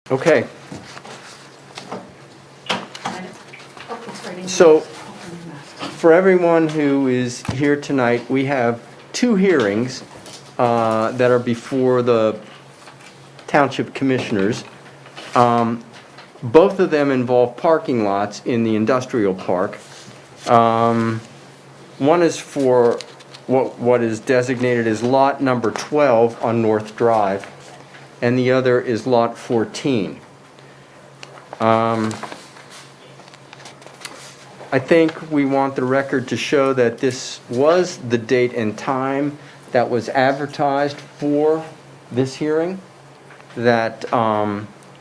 Okay. So, for everyone who is here tonight, we have two hearings that are before the Township Commissioners. Both of them involve parking lots in the industrial park. One is for what is designated as lot number 12 on North Drive, and the other is lot 14. I think we want the record to show that this was the date and time that was advertised for this hearing, that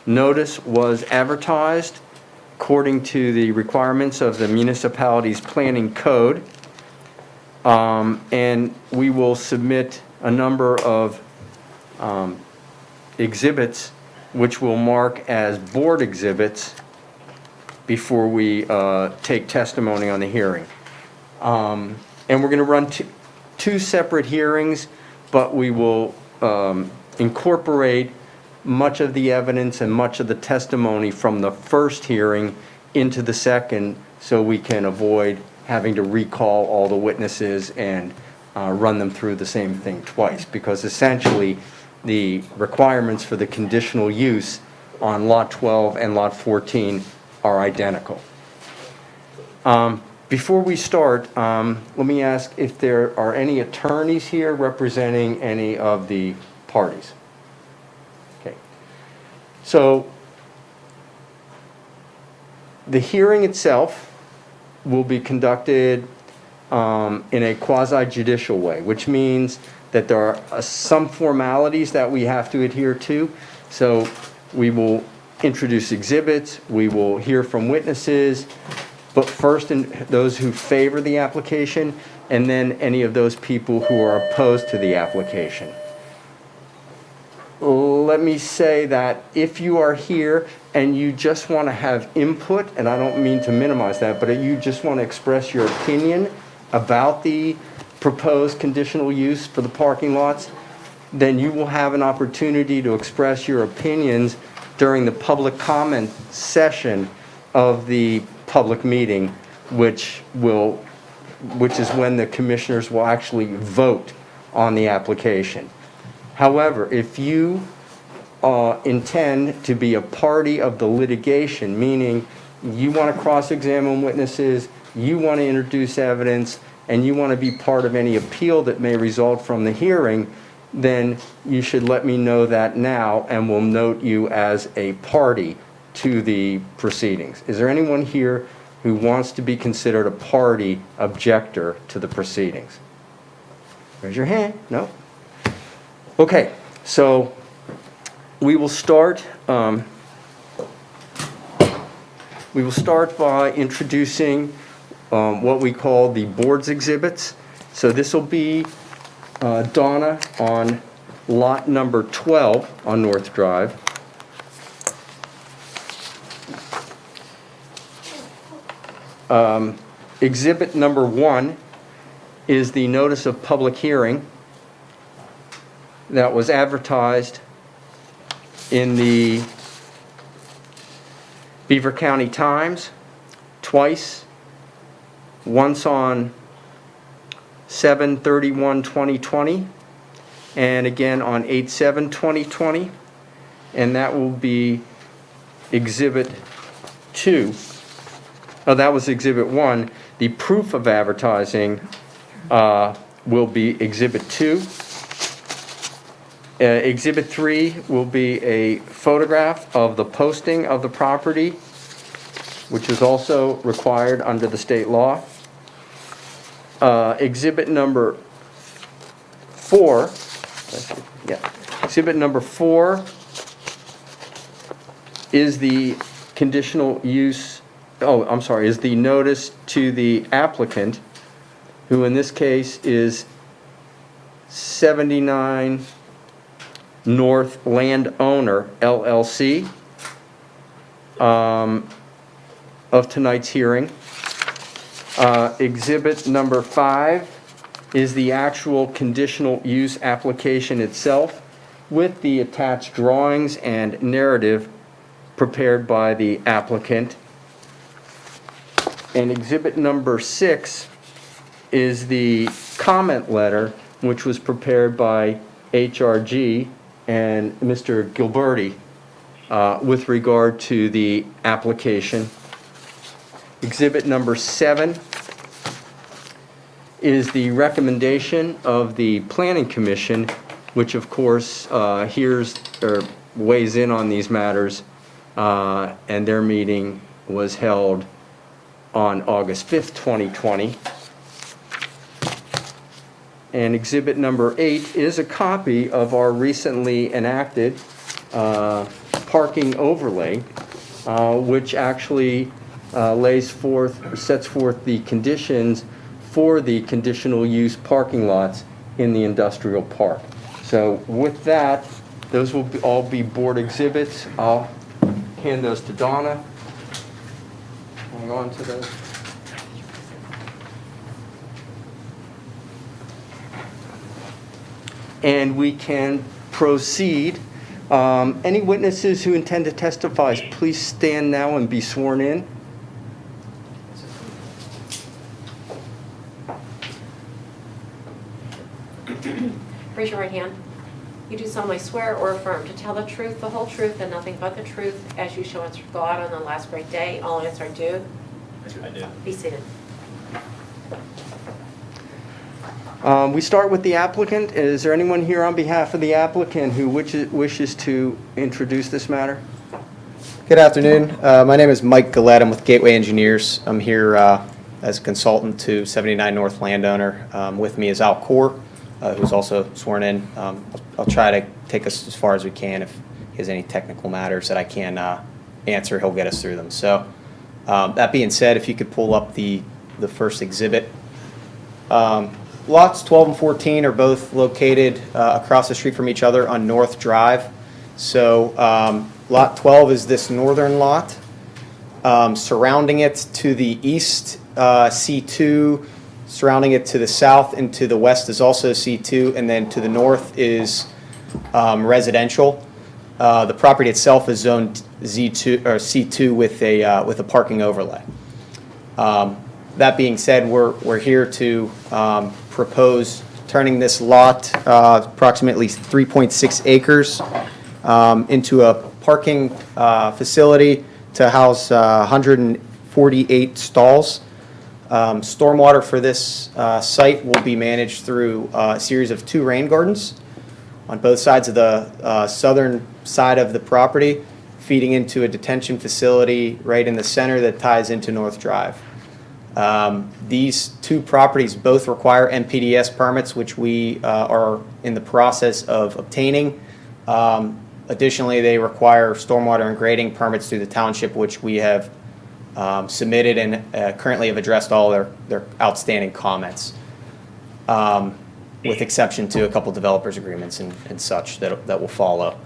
notice was advertised according to the requirements of the municipality's planning code, and we will submit a number of exhibits which we'll mark as board exhibits before we take testimony on the hearing. And we're going to run two separate hearings, but we will incorporate much of the evidence and much of the testimony from the first hearing into the second, so we can avoid having to recall all the witnesses and run them through the same thing twice, because essentially the requirements for the conditional use on lot 12 and lot 14 are identical. Before we start, let me ask if there are any attorneys here representing any of the parties. Okay. So the hearing itself will be conducted in a quasi-judicial way, which means that there are some formalities that we have to adhere to. So we will introduce exhibits, we will hear from witnesses, but first those who favor the application, and then any of those people who are opposed to the application. Let me say that if you are here and you just want to have input, and I don't mean to minimize that, but you just want to express your opinion about the proposed conditional use for the parking lots, then you will have an opportunity to express your opinions during the public comment session of the public meeting, which is when the commissioners will actually vote on the application. However, if you intend to be a party of the litigation, meaning you want to cross-examine witnesses, you want to introduce evidence, and you want to be part of any appeal that may result from the hearing, then you should let me know that now, and we'll note you as a party to the proceedings. Is there anyone here who wants to be considered a party objector to the proceedings? Raise your hand. No? Okay, so we will start by introducing what we call the board's exhibits. So this will be Donna on lot number 12 on North Drive. Exhibit number 1 is the notice of public hearing that was advertised in the Beaver County Times twice, once on 7/31/2020 and again on 8/7/2020, and that will be exhibit 2. Oh, that was exhibit 1. The proof of advertising will be exhibit 2. Exhibit 3 will be a photograph of the posting of the property, which is also required under the state law. Exhibit number 4, exhibit number 4 is the conditional use, is the notice to the applicant, who in this case is 79 North Landowner LLC, of tonight's hearing. Exhibit number 5 is the actual conditional use application itself, with the attached drawings and narrative prepared by the applicant. And exhibit number 6 is the comment letter, which was prepared by HRG and Mr. Gilberti with regard to the application. Exhibit number 7 is the recommendation of the Planning Commission, which of course hears or weighs in on these matters, and their meeting was held on August 5th, 2020. And exhibit number 8 is a copy of our recently enacted parking overlay, which actually sets forth the conditions for the conditional use parking lots in the industrial park. So with that, those will all be board exhibits. I'll hand those to Donna. Hang on to those. And we can proceed. Any witnesses who intend to testify, please stand now and be sworn in. Raise your right hand. You do solemnly swear or affirm to tell the truth, the whole truth, and nothing but the truth as you shall answer God on the last great day. All answer I do. I do. Be seated. We start with the applicant. Is there anyone here on behalf of the applicant who wishes to introduce this matter? Good afternoon. My name is Mike Gillette. I'm with Gateway Engineers. I'm here as a consultant to 79 North landowner. With me is Al Core, who's also sworn in. I'll try to take us as far as we can. If he has any technical matters that I can answer, he'll get us through them. So that being said, if you could pull up the first exhibit. Lots 12 and 14 are both located across the street from each other on North Drive. So lot 12 is this northern lot. Surrounding it to the east, C2. Surrounding it to the south and to the west is also C2. And then to the north is residential. The property itself is zoned Z2 or C2 with a parking overlay. That being said, we're here to propose turning this lot, approximately 3.6 acres, into a parking facility to house 148 stalls. Stormwater for this site will be managed through a series of 2 rain gardens on both sides of the southern side of the property, feeding into a detention facility right in the center that ties into North Drive. These 2 properties both require NPDES permits, which we are in the process of obtaining. Additionally, they require stormwater and grading permits through the township, which we have submitted and currently have addressed all their outstanding comments, with exception to a couple developers agreements and such that will follow.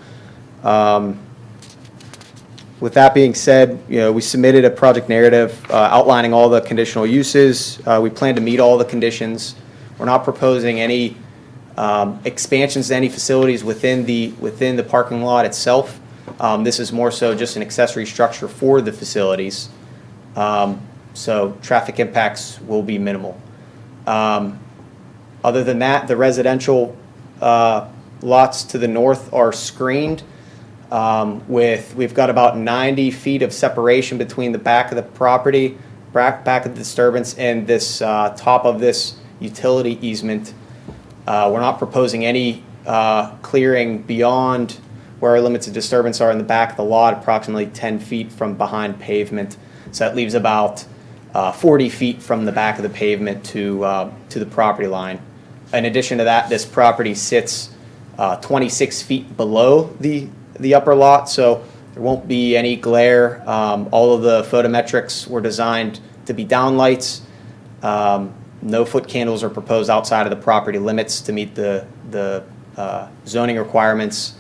With that being said, we submitted a project narrative outlining all the conditional uses. We plan to meet all the conditions. We're not proposing any expansions to any facilities within the parking lot itself. This is more so just an accessory structure for the facilities. So traffic impacts will be minimal. Other than that, the residential lots to the north are screened. We've got about 90 feet of separation between the back of the property, back of the disturbance, and this top of this utility easement. We're not proposing any clearing beyond where our limits of disturbance are in the back of the lot, approximately 10 feet from behind pavement. So that leaves about 40 feet from the back of the pavement to the property line. In addition to that, this property sits 26 feet below the upper lot, so there won't be any glare. All of the photometrics were designed to be downlights. No foot candles are proposed outside of the property limits to meet the zoning requirements.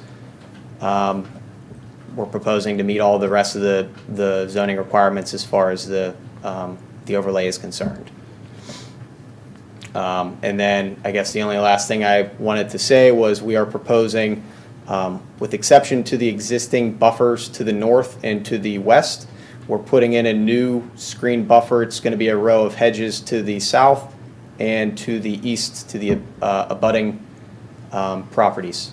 We're proposing to meet all the rest of the zoning requirements as far as the overlay is concerned. And then I guess the only last thing I wanted to say was we are proposing With exception to the existing buffers to the north and to the west, we're putting in a new screen buffer. It's going to be a row of hedges to the south and to the east to the abutting properties.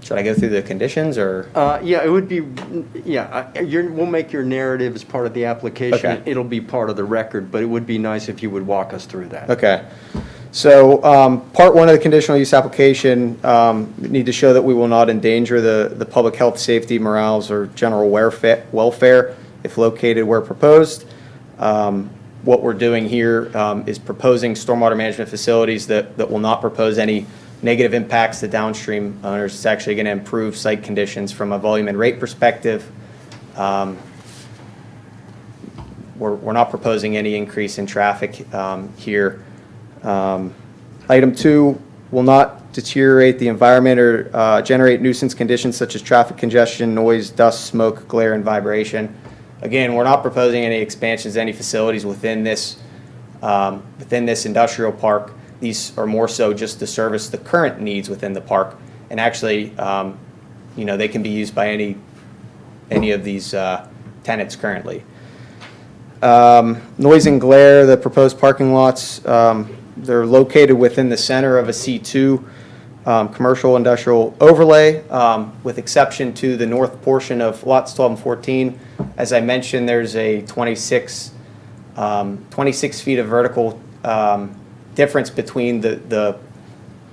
Should I go through the conditions, or? Yeah, it would be, yeah, we'll make your narrative as part of the application. Okay. It'll be part of the record, but it would be nice if you would walk us through that. Okay. So, part one of the conditional use application, we need to show that we will not endanger the public health, safety, morals, or general welfare if located where proposed. What we're doing here is proposing stormwater management facilities that will not propose any negative impacts to downstream owners. It's actually going to improve site conditions from a volume and rate perspective. We're not proposing any increase in traffic here. Item 2 will not deteriorate the environment or generate nuisance conditions such as traffic congestion, noise, dust, smoke, glare, and vibration. Again, we're not proposing any expansions to any facilities within this industrial park. These are more so just to service the current needs within the park, and actually, they can be used by any of these tenants currently. Noise and glare, the proposed parking lots, they're located within the center of a C2 commercial industrial overlay, with exception to the north portion of lots 12 and 14. As I mentioned, there's a 26 feet of vertical difference between the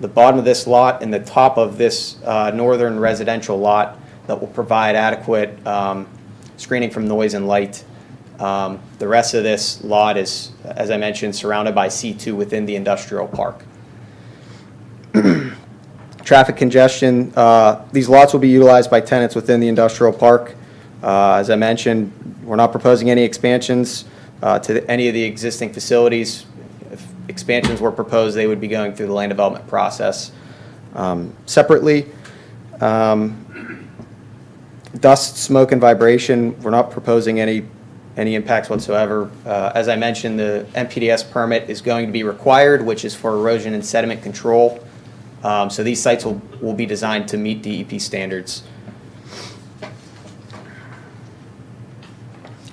bottom of this lot and the top of this northern residential lot that will provide adequate screening from noise and light. The rest of this lot is, as I mentioned, surrounded by C2 within the industrial park. Traffic congestion, these lots will be utilized by tenants within the industrial park. As I mentioned, we're not proposing any expansions to any of the existing facilities. If expansions were proposed, they would be going through the land development process. Separately, dust, smoke, and vibration, we're not proposing any impacts whatsoever. As I mentioned, the MPDS permit is going to be required, which is for erosion and sediment control. So these sites will be designed to meet DEP standards.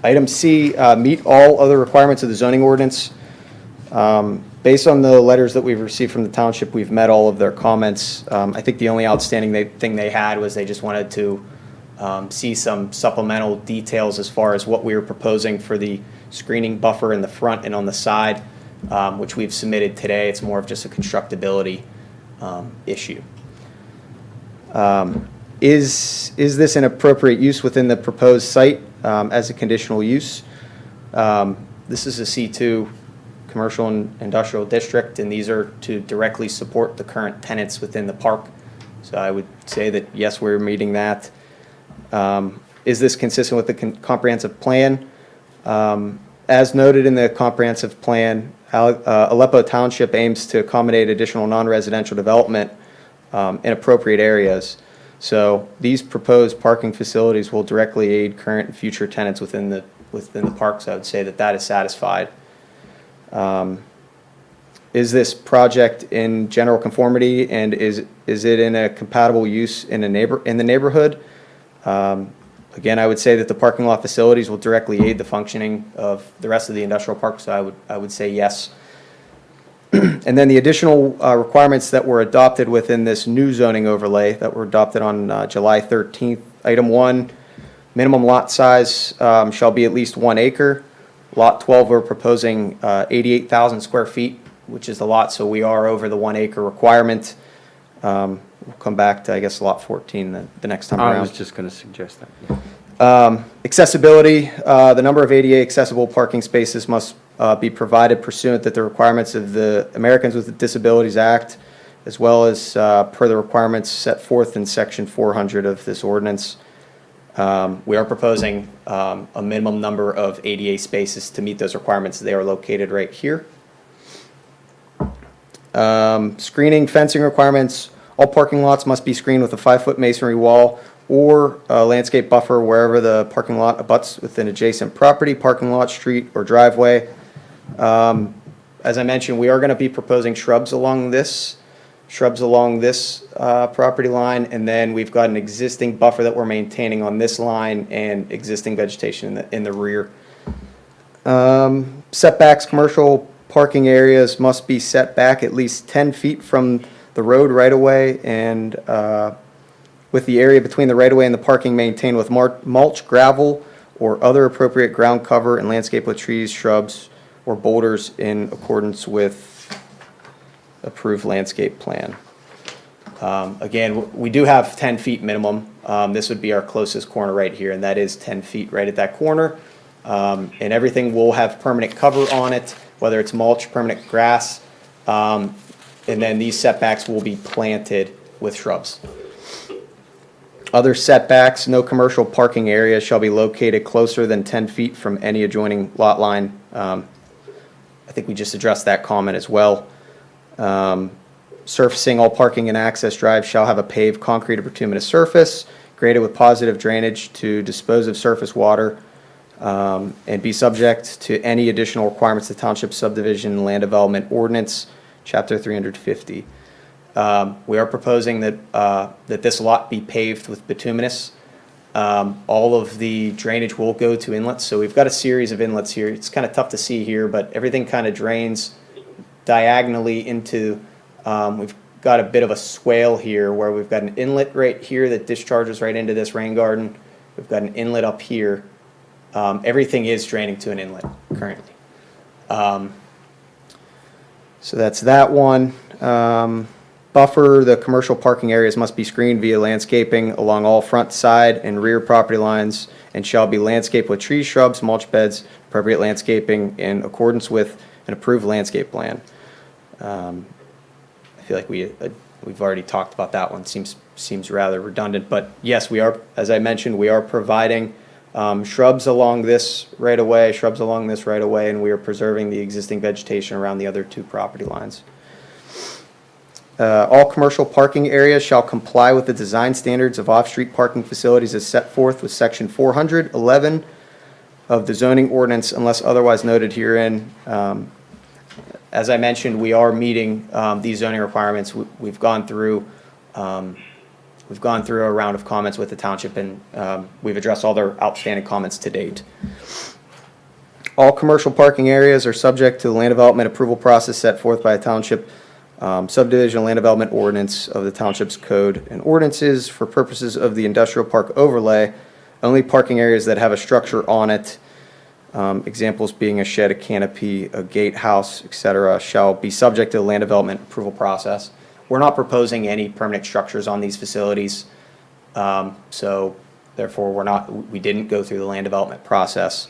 Item C, meet all other requirements of the zoning ordinance. Based on the letters that we've received from the township, we've met all of their comments. I think the only outstanding thing they had was they just wanted to see some supplemental details as far as what we were proposing for the screening buffer in the front and on the side, which we've submitted today. It's more of just a constructability issue. Is this an appropriate use within the proposed site as a conditional use? This is a C2 commercial and industrial district, and these are to directly support the current tenants within the park. So I would say that, yes, we're meeting that. Is this consistent with the comprehensive plan? As noted in the comprehensive plan, Aleppo Township aims to accommodate additional non-residential development in appropriate areas. So these proposed parking facilities will directly aid current and future tenants within the park. So I would say that is satisfied. Is this project in general conformity, and is it in a compatible use in the neighborhood? Again, I would say that the parking lot facilities will directly aid the functioning of the rest of the industrial park, so I would say yes. And then the additional requirements that were adopted within this new zoning overlay that were adopted on July 13th. Item 1, minimum lot size shall be at least 1 acre. Lot 12, we're proposing 88,000 square feet, which is the lot, so we are over the 1 acre requirement. We'll come back to, I guess, lot 14 the next time around. I was just going to suggest that. Accessibility, the number of ADA accessible parking spaces must be provided pursuant to the requirements of the Americans with Disabilities Act, as well as per the requirements set forth in section 400 of this ordinance. We are proposing a minimum number of ADA spaces to meet those requirements. They are located right here. Screening, fencing requirements. All parking lots must be screened with a 5-foot masonry wall or a landscape buffer wherever the parking lot abuts with an adjacent property, parking lot, street, or driveway. As I mentioned, we are going to be proposing shrubs along this shrubs along this property line, and then we've got an existing buffer that we're maintaining on this line and existing vegetation in the rear. Setbacks, commercial parking areas must be set back at least 10 feet from the road right-of-way, and with the area between the right-of-way and the parking maintained with mulch, gravel, or other appropriate ground cover and landscape with trees, shrubs, or boulders in accordance with approved landscape plan. Again, we do have 10 feet minimum. This would be our closest corner right here, and that is 10 feet right at that corner. And everything will have permanent cover on it, whether it's mulch, permanent grass, and then these setbacks will be planted with shrubs. Other setbacks, no commercial parking area shall be located closer than 10 feet from any adjoining lot line. I think we just addressed that comment as well. Surfacing, all parking and access drives shall have a paved concrete or bituminous surface, graded with positive drainage to dispose of surface water, and be subject to any additional requirements of the Township Subdivision and Land Development Ordinance, Chapter 350. We are proposing that this lot be paved with bituminous. All of the drainage will go to inlets, so we've got a series of inlets here. It's kind of tough to see here, but everything kind of drains diagonally into, we've got a bit of a swale here where we've got an inlet right here that discharges right into this rain garden. We've got an inlet up here. Everything is draining to an inlet currently. So that's that one. Buffer, the commercial parking areas must be screened via landscaping along all front, side, and rear property lines and shall be landscaped with trees, shrubs, mulch beds, appropriate landscaping in accordance with an approved landscape plan. I feel like we've already talked about that one. Seems rather redundant, but yes, we are, as I mentioned, we are providing shrubs along this right of way, and we are preserving the existing vegetation around the other two property lines. All commercial parking areas shall comply with the design standards of off-street parking facilities as set forth with section 411 of the zoning ordinance unless otherwise noted herein. As I mentioned, we are meeting these zoning requirements. We've gone through a round of comments with the township, and we've addressed all their outstanding comments to date. All commercial parking areas are subject to the land development approval process set forth by a township subdivision land development ordinance of the township's code and ordinances for purposes of the industrial park overlay. Only parking areas that have a structure on it, examples being a shed, a canopy, a gatehouse, etc., shall be subject to the land development approval process. We're not proposing any permanent structures on these facilities, so therefore we didn't go through the land development process.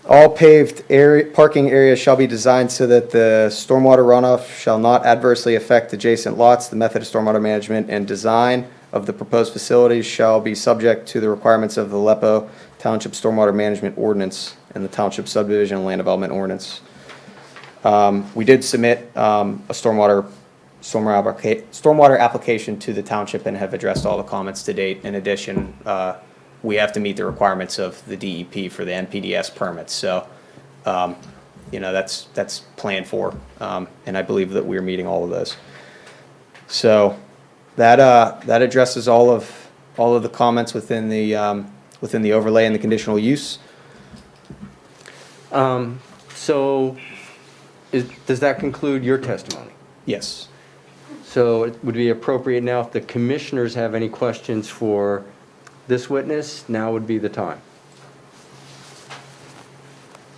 All paved parking areas shall be designed so that the stormwater runoff shall not adversely affect adjacent lots. The method of stormwater management and design of the proposed facilities shall be subject to the requirements of the Aleppo Township Stormwater Management Ordinance and the Township Subdivision and Land Development Ordinance. We did submit a stormwater application to the township and have addressed all the comments to date. In addition, we have to meet the requirements of the DEP for the NPDS permits. So, that's planned for, and I believe that we're meeting all of those. So, that addresses all of the comments within the overlay and the conditional use. Does that conclude your testimony? Yes. So it would be appropriate now if the commissioners have any questions for this witness, now would be the time.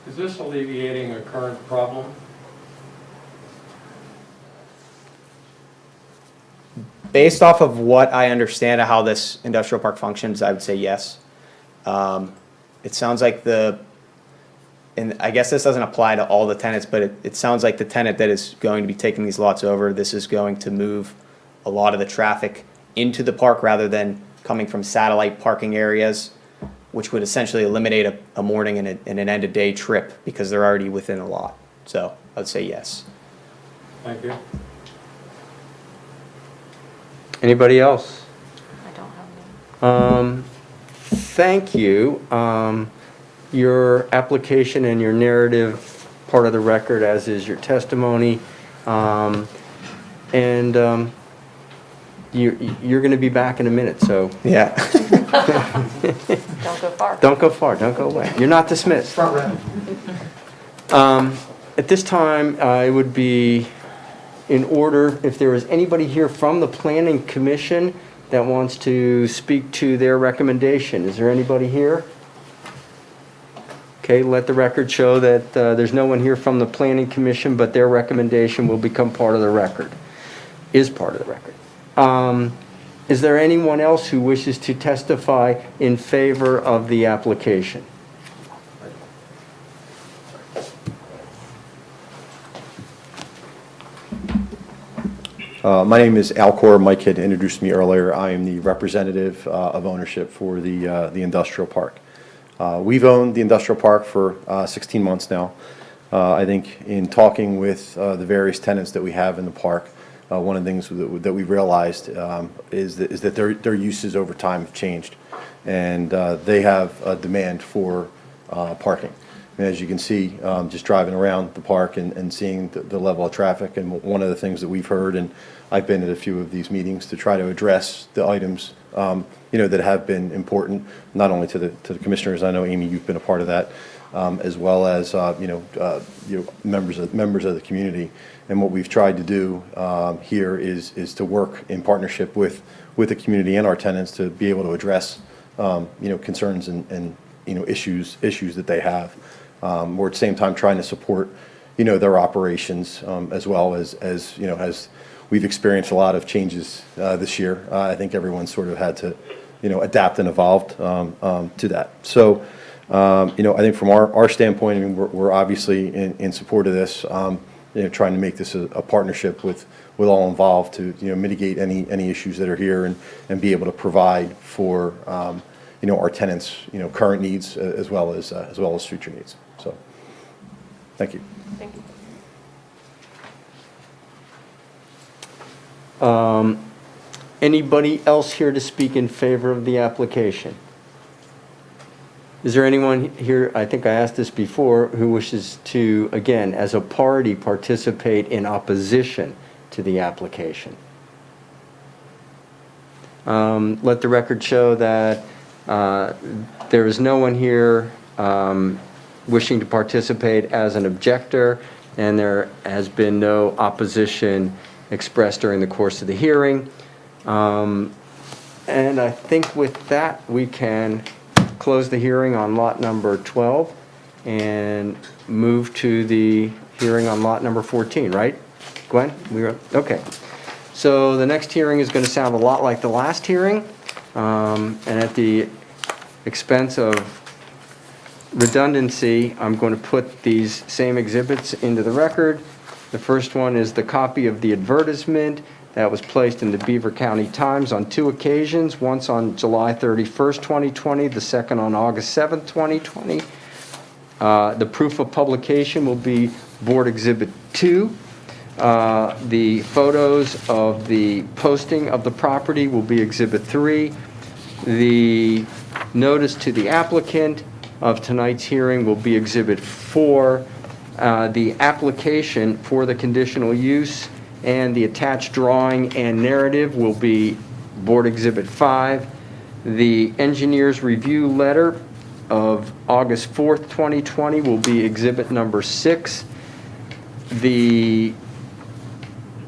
Is this alleviating a current problem? Based off of what I understand of how this industrial park functions, I would say yes. It sounds like and I guess this doesn't apply to all the tenants, but it sounds like the tenant that is going to be taking these lots over, this is going to move a lot of the traffic into the park rather than coming from satellite parking areas, which would essentially eliminate a morning and an end-of-day trip because they're already within a lot. So I would say yes. Thank you. Anybody else? I don't have any. Thank you. Your application and your narrative, part of the record, as is your testimony. And you're going to be back in a minute, so Yeah. Don't go far. don't go far, don't go away. You're not dismissed. At this time, it would be in order, if there is anybody here from the Planning Commission that wants to speak to their recommendation. Is there anybody here? Okay, let the record show that there's no one here from the Planning Commission, but their recommendation will become part of the record, is part of the record. Is there anyone else who wishes to testify in favor of the application? My name is Al Core. Mike had introduced me earlier. I am the representative of ownership for the industrial park. We've owned the industrial park for 16 months now. I think in talking with the various tenants that we have in the park, one of the things that we realized is that their uses over time have changed, and they have a demand for parking. And as you can see, just driving around the park and seeing the level of traffic, and one of the things that we've heard, and I've been at a few of these meetings to try to address the items, that have been important, not only to the commissioners. I know, Amy, you've been a part of that, as well as members of the community. And what we've tried to do here is to work in partnership with the community and our tenants to be able to address concerns and issues that they have. We're at the same time trying to support their operations, as well as we've experienced a lot of changes this year. I think everyone sort of had to adapt and evolved to that. So I think from our standpoint, I mean, we're obviously in support of this, trying to make this a partnership with all involved to mitigate any issues that are here and be able to provide for our tenants current needs as well as future needs. So thank you. Thank you. Anybody else here to speak in favor of the application? Is there anyone here, I think I asked this before, who wishes to, again, as a party, participate in opposition to the application? Let the record show that there is no one here wishing to participate as an objector, and there has been no opposition expressed during the course of the hearing. And I think with that, we can close the hearing on lot number 12 and move to the hearing on lot number 14, right? Gwen? Okay. So the next hearing is going to sound a lot like the last hearing, and at the expense of redundancy, I'm going to put these same exhibits into the record. The first one is the copy of the advertisement that was placed in the Beaver County Times on 2 occasions, once on July 31st, 2020, the second on August 7th, 2020. The proof of publication will be Board Exhibit 2. The photos of the posting of the property will be Exhibit 3. The notice to the applicant of tonight's hearing will be Exhibit 4. The application for the conditional use and the attached drawing and narrative will be Board Exhibit 5. The engineer's review letter of August 4th, 2020 will be Exhibit number 6. The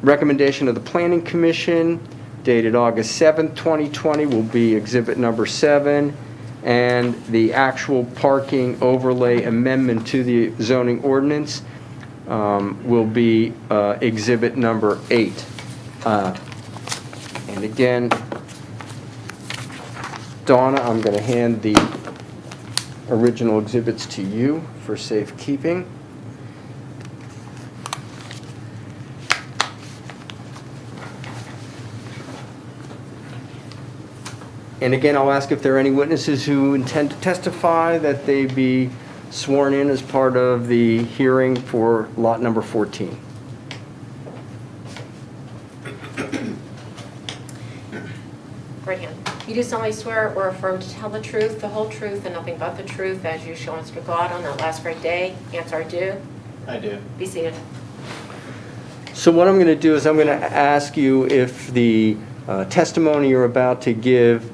recommendation of the Planning Commission dated August 7th, 2020 will be Exhibit number 7. And the actual parking overlay amendment to the zoning ordinance will be Exhibit number 8. And again, Donna, I'm going to hand the original exhibits to you for safekeeping. And again, I'll ask if there are any witnesses who intend to testify that they be sworn in as part of the hearing for lot number 14. Right hand. You do solemnly swear or affirm to tell the truth, the whole truth, and nothing but the truth, as you show us to God on that last great day. Answer, I do. I do. Be seated. So what I'm going to do is I'm going to ask you if the testimony you're about to give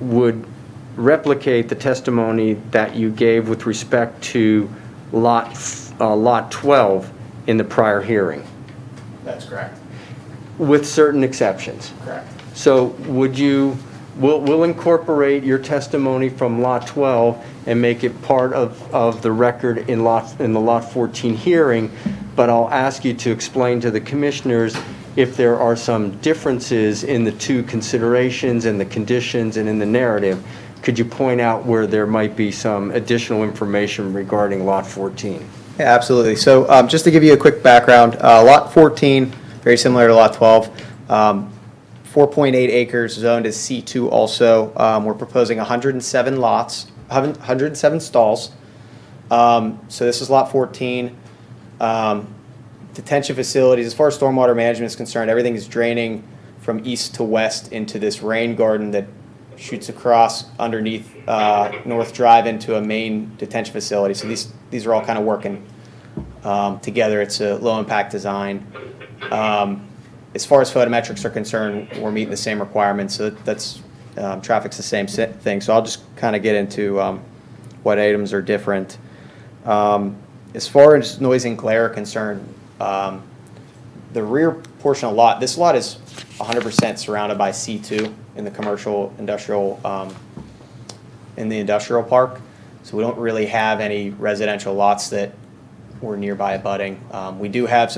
would replicate the testimony that you gave with respect to Lot 12 in the prior hearing, That's correct. with certain exceptions. Correct. So we'll incorporate your testimony from Lot 12 and make it part of the record in the Lot 14 hearing, but I'll ask you to explain to the commissioners if there are some differences in the two considerations and the conditions and in the narrative. Could you point out where there might be some additional information regarding Lot 14? Yeah, absolutely. So just to give you a quick background, Lot 14, very similar to Lot 12, 4.8 acres zoned as C2 also. We're proposing 107 lots, 107 stalls. So this is Lot 14. Detention facilities, as far as stormwater management is concerned, everything is draining from east to west into this rain garden that shoots across underneath North Drive into a main detention facility. So these are all kind of working together. It's a low-impact design. As far as photometrics are concerned, we're meeting the same requirements. So that's traffic's the same thing. So I'll just kind of get into what items are different. As far as noise and glare are concerned, the rear portion of the lot, this lot is 100% surrounded by C2 in the commercial industrial, in the industrial park. So we don't really have any residential lots that were nearby abutting. We do have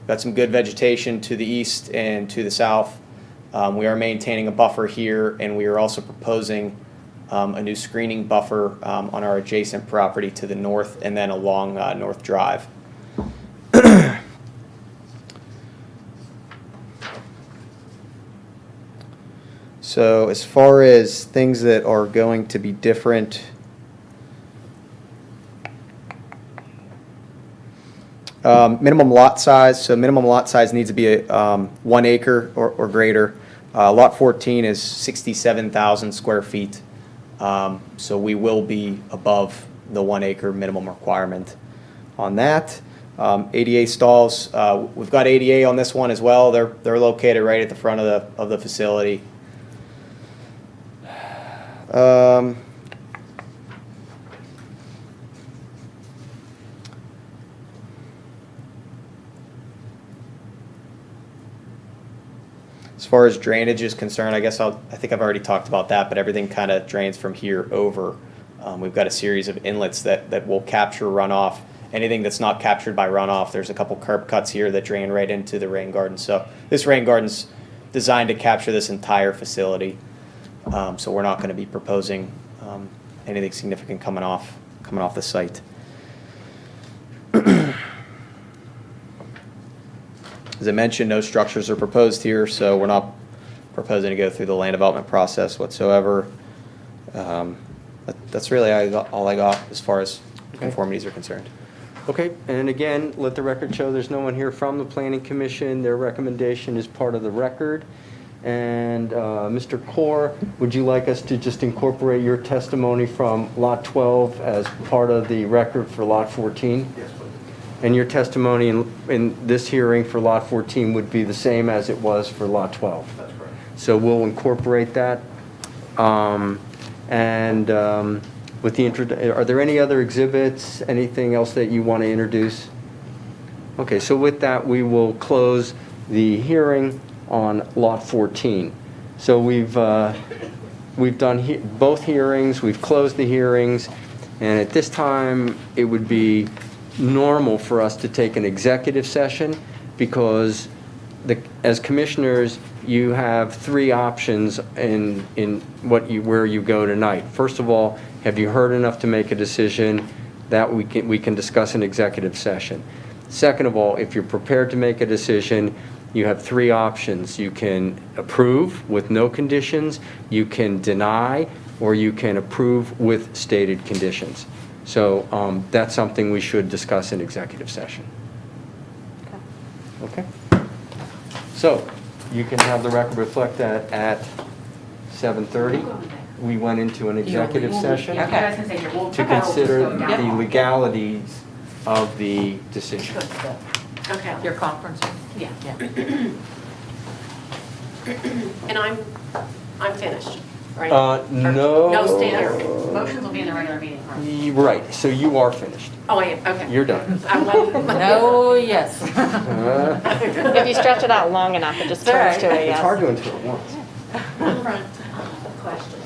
got some good vegetation to the east and to the south. We are maintaining a buffer here, and we are also proposing a new screening buffer on our adjacent property to the north and then along North Drive. So as far as things that are going to be different, minimum lot size. So minimum lot size needs to be 1 acre or greater. Lot 14 is 67,000 square feet. So we will be above the 1 acre minimum requirement on that. ADA stalls, we've got ADA on this one as well. They're located right at the front of the facility. As far as drainage is concerned, I think I've already talked about that, but everything kind of drains from here over. We've got a series of inlets that will capture runoff. Anything that's not captured by runoff, there's a couple curb cuts here that drain right into the rain garden. So this rain garden's designed to capture this entire facility. So we're not going to be proposing anything significant coming off the site. As I mentioned, no structures are proposed here, so we're not proposing to go through the land development process whatsoever. That's really all I got as far as conformities are concerned. Okay, and again, let the record show there's no one here from the Planning Commission. Their recommendation is part of the record. And Mr. Core, would you like us to just incorporate your testimony from Lot 12 as part of the record for Lot 14? Yes, please. And your testimony in this hearing for Lot 14 would be the same as it was for Lot 12? That's correct. So we'll incorporate that. With the are there any other exhibits, anything else that you want to introduce? Okay, so with that, we will close the hearing on Lot 14. So we've done both hearings, we've closed the hearings, and at this time, it would be normal for us to take an executive session because as commissioners, you have three options in where you go tonight. First of all, have you heard enough to make a decision? That we can discuss in executive session. Second of all, if you're prepared to make a decision, you have three options. You can approve with no conditions, you can deny, or you can approve with stated conditions. So that's something we should discuss in executive session. Okay? So you can have the record reflect that at 7:30. We went into an executive session to consider the legalities of the decision. Okay. Your conference? Yeah. Yeah. And I'm finished, right? No. No standard. Motions will be in the regular meeting, right? Right, so you are finished. Oh, I am, okay. You're done. I wasn't- No, yes. If you stretch it out long enough, it just turns to a It's yes. hard to enter at once. Question.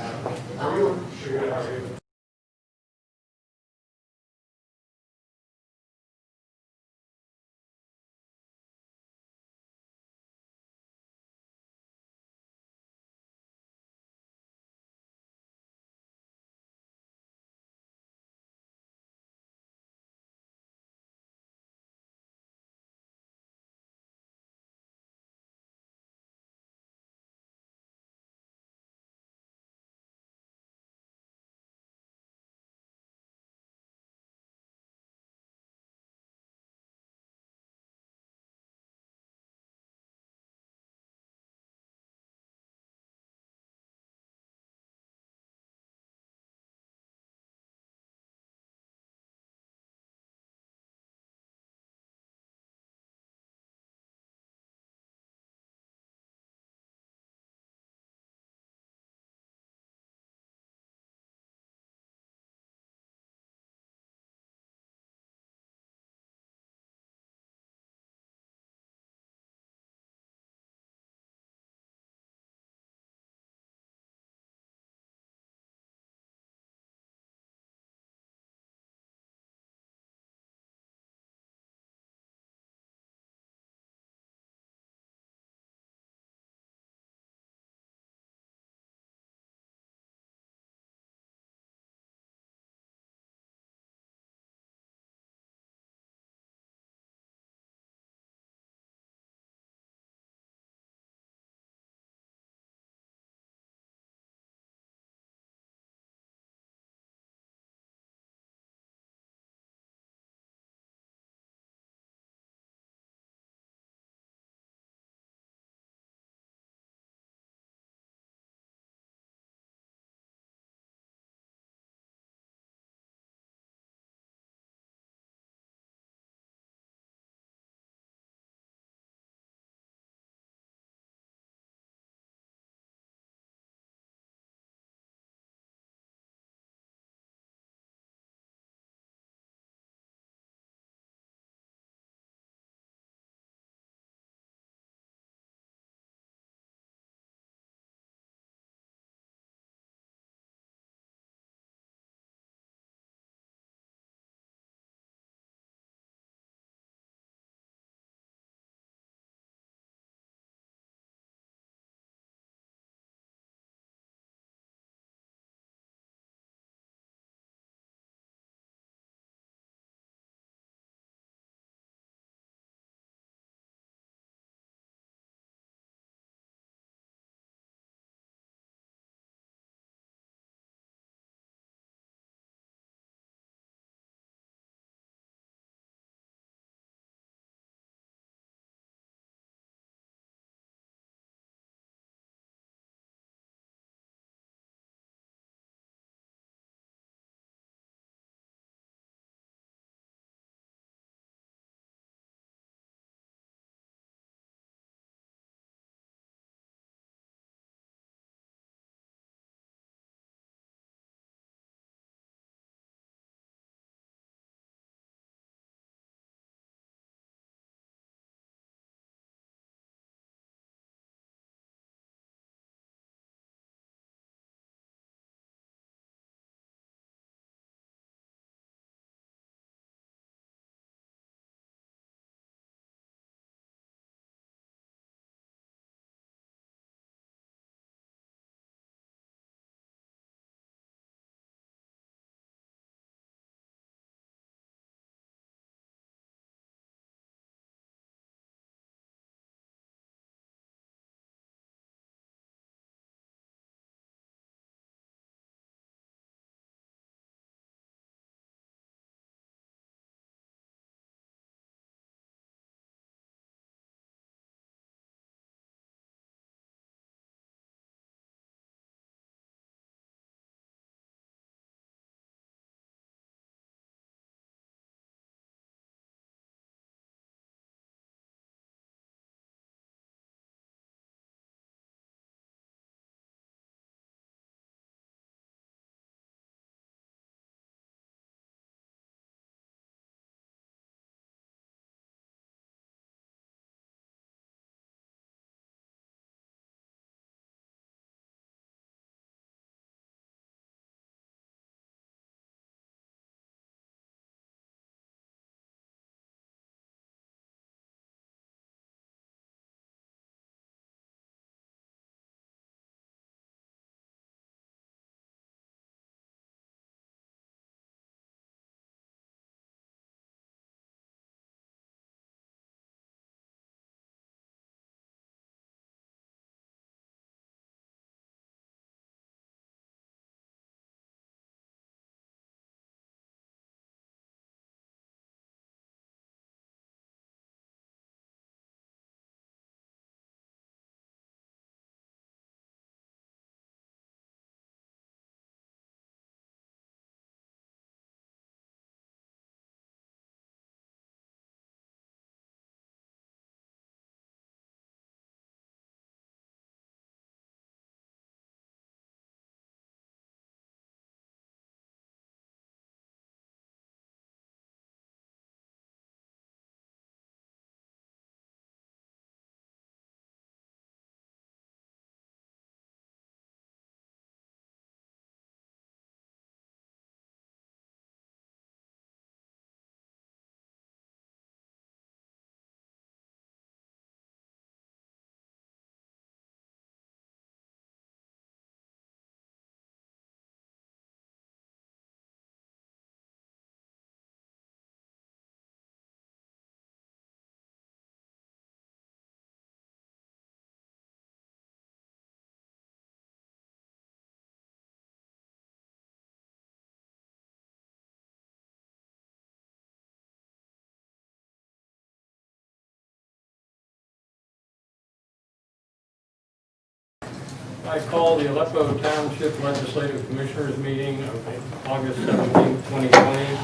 I call the Aleppo Township Legislative Commissioners meeting of August 17, 2020,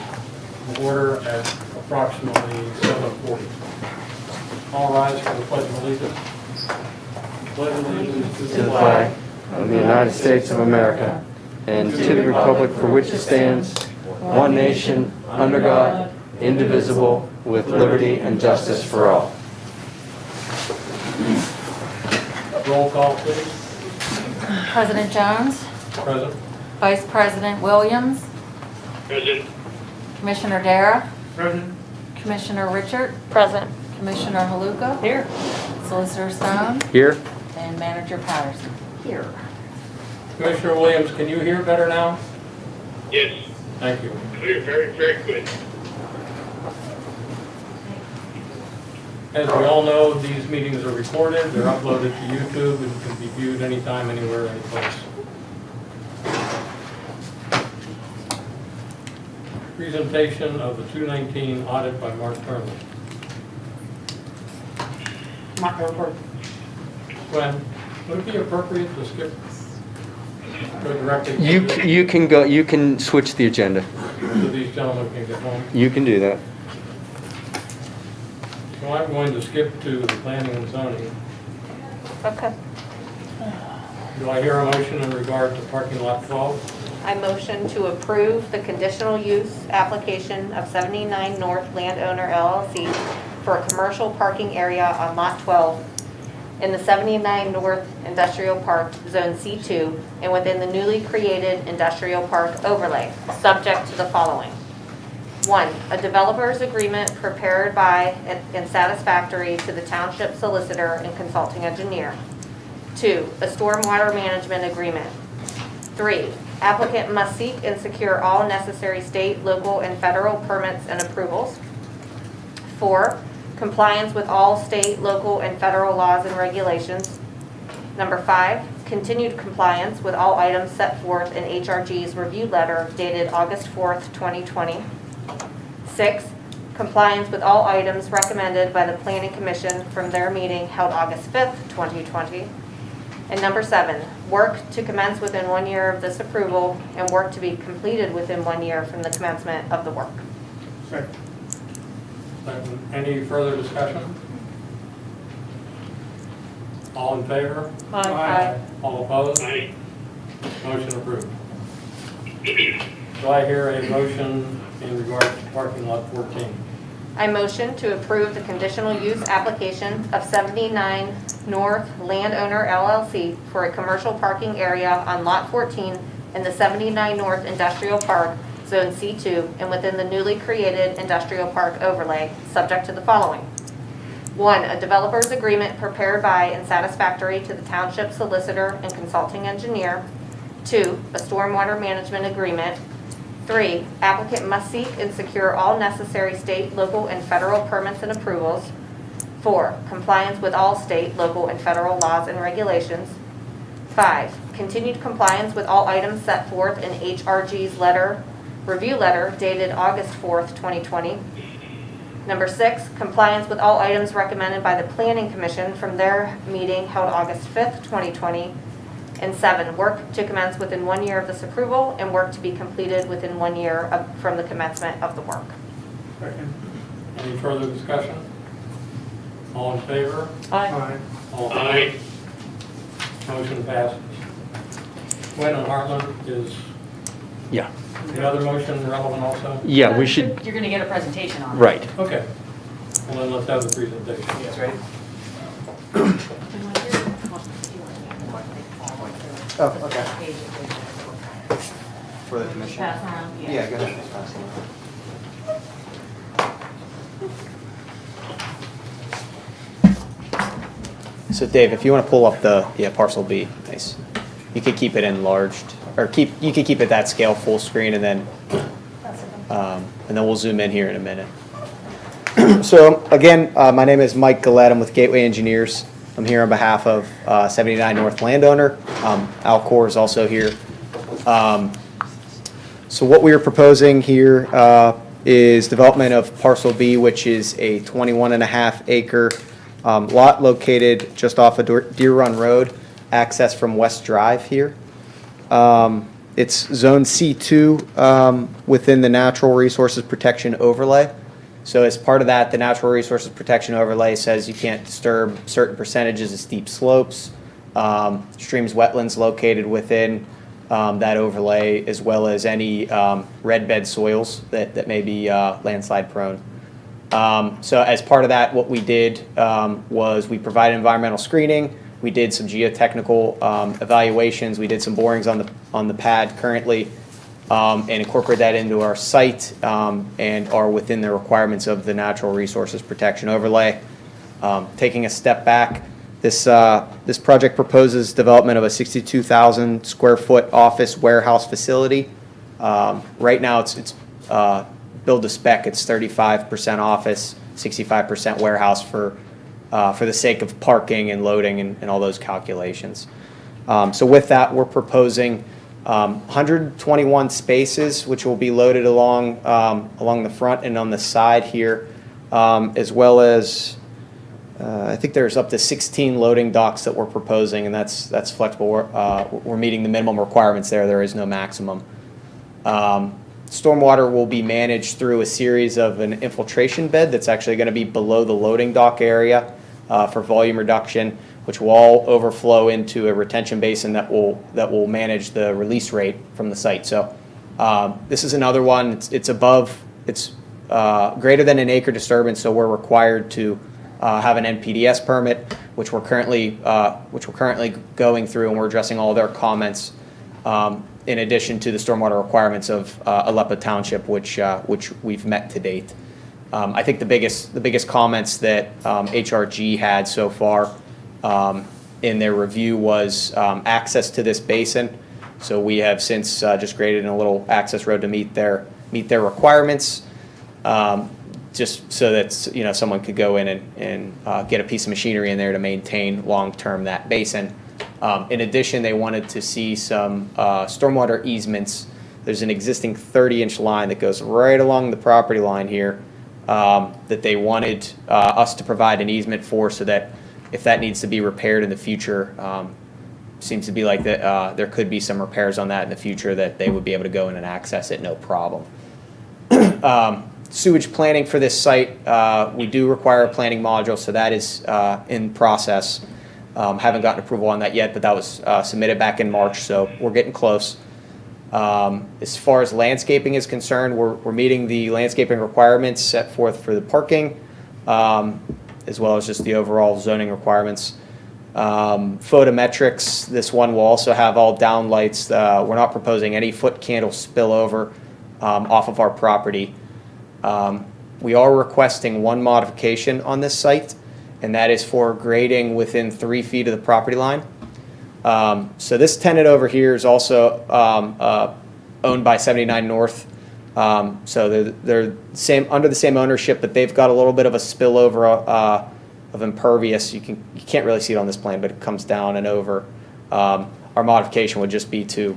to order at approximately 7:40. All rise for the Pledge of Allegiance. Pledge allegiance To the flag of the United States of America and to the republic for which it stands, one nation, under God, indivisible, with liberty and justice for all. Roll call, please. President Jones, Present. Vice President Williams, Present. Commissioner Dara, Present. Commissioner Richard, Present. Commissioner Haluka. Here. Solicitor Stone, Here? and Manager Patterson. Here. Commissioner Williams, can you hear better now? Yes. Thank you. Clear, very, very good. As we all know, these meetings are recorded, they're uploaded to YouTube, and can be viewed anytime, anywhere, anyplace. Presentation of the 219 audit by Mark Turner. Gwen, would it be appropriate to skip, go directly to You can go, you can switch the agenda. so these gentlemen can get home? You can do that. So I'm going to skip to the planning and zoning. Okay. Do I hear a motion in regard to parking lot 12? I motion to approve the conditional use application of 79 North Landowner LLC for a commercial parking area on Lot 12 in the 79 North Industrial Park, Zone C2, and within the newly created Industrial Park overlay, subject to the following. 1, a developer's agreement prepared by and satisfactory to the township solicitor and consulting engineer. 2, a stormwater management agreement. 3, applicant must seek and secure all necessary state, local, and federal permits and approvals. 4, compliance with all state, local, and federal laws and regulations. Number 5, continued compliance with all items set forth in HRG's review letter dated August 4th, 2020. 6, compliance with all items recommended by the Planning Commission from their meeting held August 5th, 2020. And number 7, work to commence within 1 year of this approval and work to be completed within 1 year from the commencement of the work. Second. Any further discussion? All in favor? Aye. All opposed? Aye. Motion approved. Do I hear a motion in regard to parking lot 14? I motion to approve the conditional use application of 79 North Landowner LLC for a commercial parking area on Lot 14 in the 79 North Industrial Park, Zone C2, and within the newly created Industrial Park overlay, subject to the following. 1, a developer's agreement prepared by and satisfactory to the township solicitor and consulting engineer. 2, a stormwater management agreement. 3, applicant must seek and secure all necessary state, local, and federal permits and approvals. 4, compliance with all state, local, and federal laws and regulations. 5, continued compliance with all items set forth in HRG's review letter dated August 4th, 2020. Number 6, compliance with all items recommended by the Planning Commission from their meeting held August 5th, 2020. And 7, work to commence within 1 year of this approval and work to be completed within 1 year from the commencement of the work. Second. Any further discussion? All in favor? Aye. All Aye. opposed? Motion passes. Gwen and Harlan, is Yeah. the other motion relevant also? Yeah, we should, You're gonna get a presentation on it. right. Okay. Well, then let's have the presentation. Yes, ready? Oh, okay. For the commission? Pass around, Yeah, go ahead. So Dave, if you want to pull up the, parcel B, nice. You could keep it enlarged, or you could keep it that scale full screen and then we'll zoom in here in a minute. So again, my name is Mike Gillette, I'm with Gateway Engineers. I'm here on behalf of 79 North Landowner. Alcor is also here. So what we are proposing here is development of parcel B, which is a 21.5 acre lot located just off of Deer Run Road. access from West Drive here. It's Zone C2 within the Natural Resources Protection Overlay. So as part of that, the Natural Resources Protection Overlay says you can't disturb certain percentages of steep slopes, streams, wetlands located within that overlay, as well as any red bed soils that may be landslide prone. So as part of that, what we did was we provided environmental screening. We did some geotechnical evaluations. We did some borings on the pad currently, and incorporate that into our site, and are within the requirements of the Natural Resources Protection Overlay. Taking a step back, this project proposes development of a 62,000 square foot office warehouse facility. Right now, it's build to spec. It's 35% office, 65% warehouse for the sake of parking and loading and all those calculations. So with that, we're proposing 121 spaces, which will be loaded along the front and on the side here, as well as I think there's up to 16 loading docks that we're proposing, and that's flexible. We're meeting the minimum requirements there. There is no maximum. Stormwater will be managed through a series of an infiltration bed that's actually going to be below the loading dock area for volume reduction, which will all overflow into a retention basin that will manage the release rate from the site. So this is another one. It's greater than an acre disturbance, so we're required to have an NPDS permit, which we're currently going through, and we're addressing all their comments. In addition to the stormwater requirements of Aleppo Township, which we've met to date. I think the biggest comments that HRG had so far in their review was access to this basin. So we have since just graded a little access road to meet their requirements, just so that someone could go in and get a piece of machinery in there to maintain long-term that basin. In addition, they wanted to see some stormwater easements. There's an existing 30-inch line that goes right along the property line here that they wanted us to provide an easement for, so that if that needs to be repaired in the future, seems to be like that there could be some repairs on that in the future, that they would be able to go in and access it no problem. Sewage planning for this site, we do require a planning module, so that is in process. Haven't gotten approval on that yet, but that was submitted back in March, so we're getting close. As far as landscaping is concerned, we're meeting the landscaping requirements set forth for the parking, as well as just the overall zoning requirements. Photometrics, this one will also have all downlights. We're not proposing any foot candle spillover off of our property. We are requesting one modification on this site, and that is for grading within 3 feet of the property line. So this tenant over here is also owned by 79 North. So they're under the same ownership, but they've got a little bit of a spillover of impervious. You can't really see it on this plan, but it comes down and over. Our modification would just be to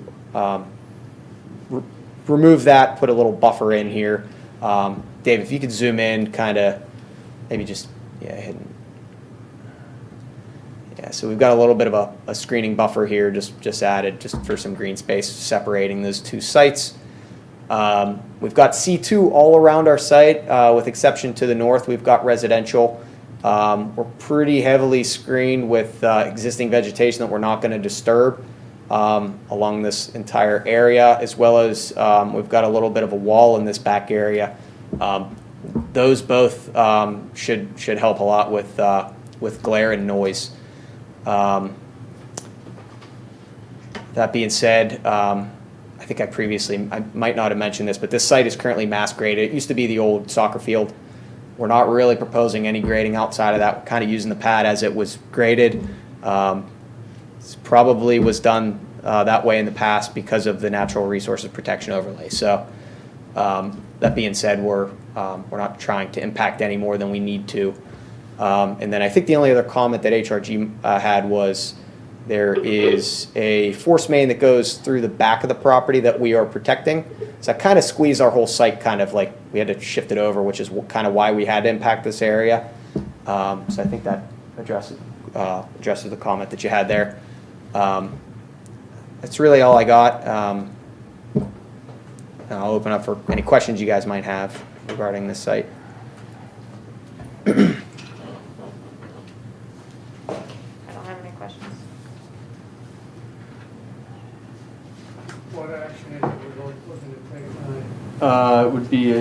remove that, put a little buffer in here. Dave, if you could zoom in, kind of maybe just hidden. Yeah, so we've got a little bit of a screening buffer here, just added just for some green space separating those two sites. We've got C2 all around our site, with exception to the north. We've got residential. We're pretty heavily screened with existing vegetation that we're not going to disturb along this entire area, as well as we've got a little bit of a wall in this back area. Those both should help a lot with glare and noise. That being said, I think I might not have mentioned this, but this site is currently mass graded. It used to be the old soccer field. We're not really proposing any grading outside of that. We're kind of using the pad as it was graded. This probably was done that way in the past because of the Natural Resources Protection Overlay. So that being said, we're not trying to impact any more than we need to. And then I think the only other comment that HRG had was there is a force main that goes through the back of the property that we are protecting. So that kind of squeezed our whole site, kind of like we had to shift it over, which is kind of why we had to impact this area. So I think that addresses the comment that you had there. That's really all I got. I'll open up for any questions you guys might have regarding this site. I don't have any questions. What action is it we're looking to take tonight? It would be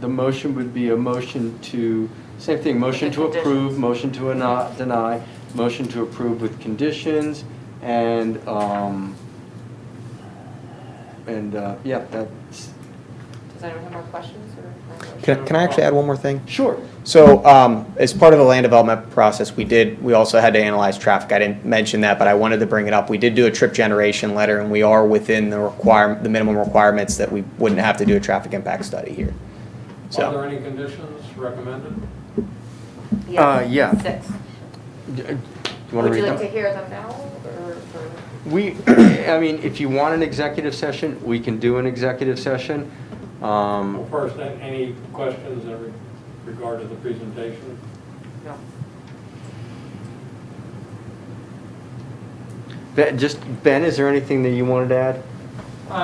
the motion would be a motion to, same thing, motion to approve, motion to deny, motion to approve with conditions, and, yeah, that's, Does anyone have more questions or? Can I actually add one more thing? sure. So, as part of the land development process, we also had to analyze traffic. I didn't mention that, but I wanted to bring it up. We did do a trip generation letter, and we are within the minimum requirements that we wouldn't have to do a traffic impact study here. Are So, there any conditions recommended? Yeah. 6. Do you want to Would you read like to them? hear them now, or? We, I mean, if you want an executive session, we can do an executive session. Well, first, any questions in regard to the presentation? No. Ben, is there anything that you wanted to add?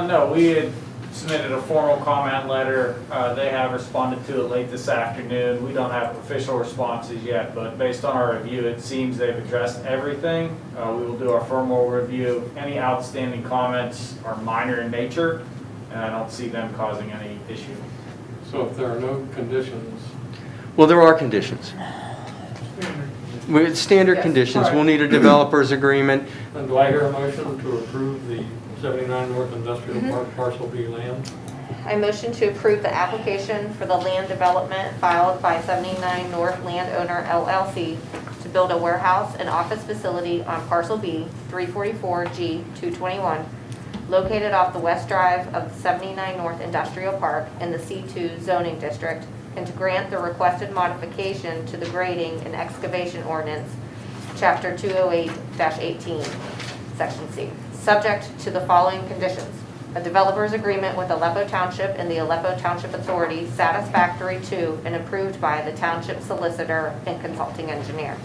No, we had submitted a formal comment letter. They have responded to it late this afternoon. We don't have official responses yet, but based on our review, it seems they've addressed everything. We will do our formal review. Any outstanding comments are minor in nature, and I don't see them causing any issue. So if there are no conditions, Well, there are conditions. With standard Yes. conditions, we'll need a developer's agreement. then do I hear a motion to approve the 79 North Industrial Park Parcel B land? I motion to approve the application for the land development filed by 79 North Landowner LLC to build a warehouse and office facility on parcel B, 344G 221, located off the west drive of 79 North Industrial Park in the C2 zoning district, and to grant the requested modification to the grading and excavation ordinance, Chapter 208-18, Section C, subject to the following conditions: a developer's agreement with Aleppo Township and the Aleppo Township Authority satisfactory to and approved by the township solicitor and consulting engineer.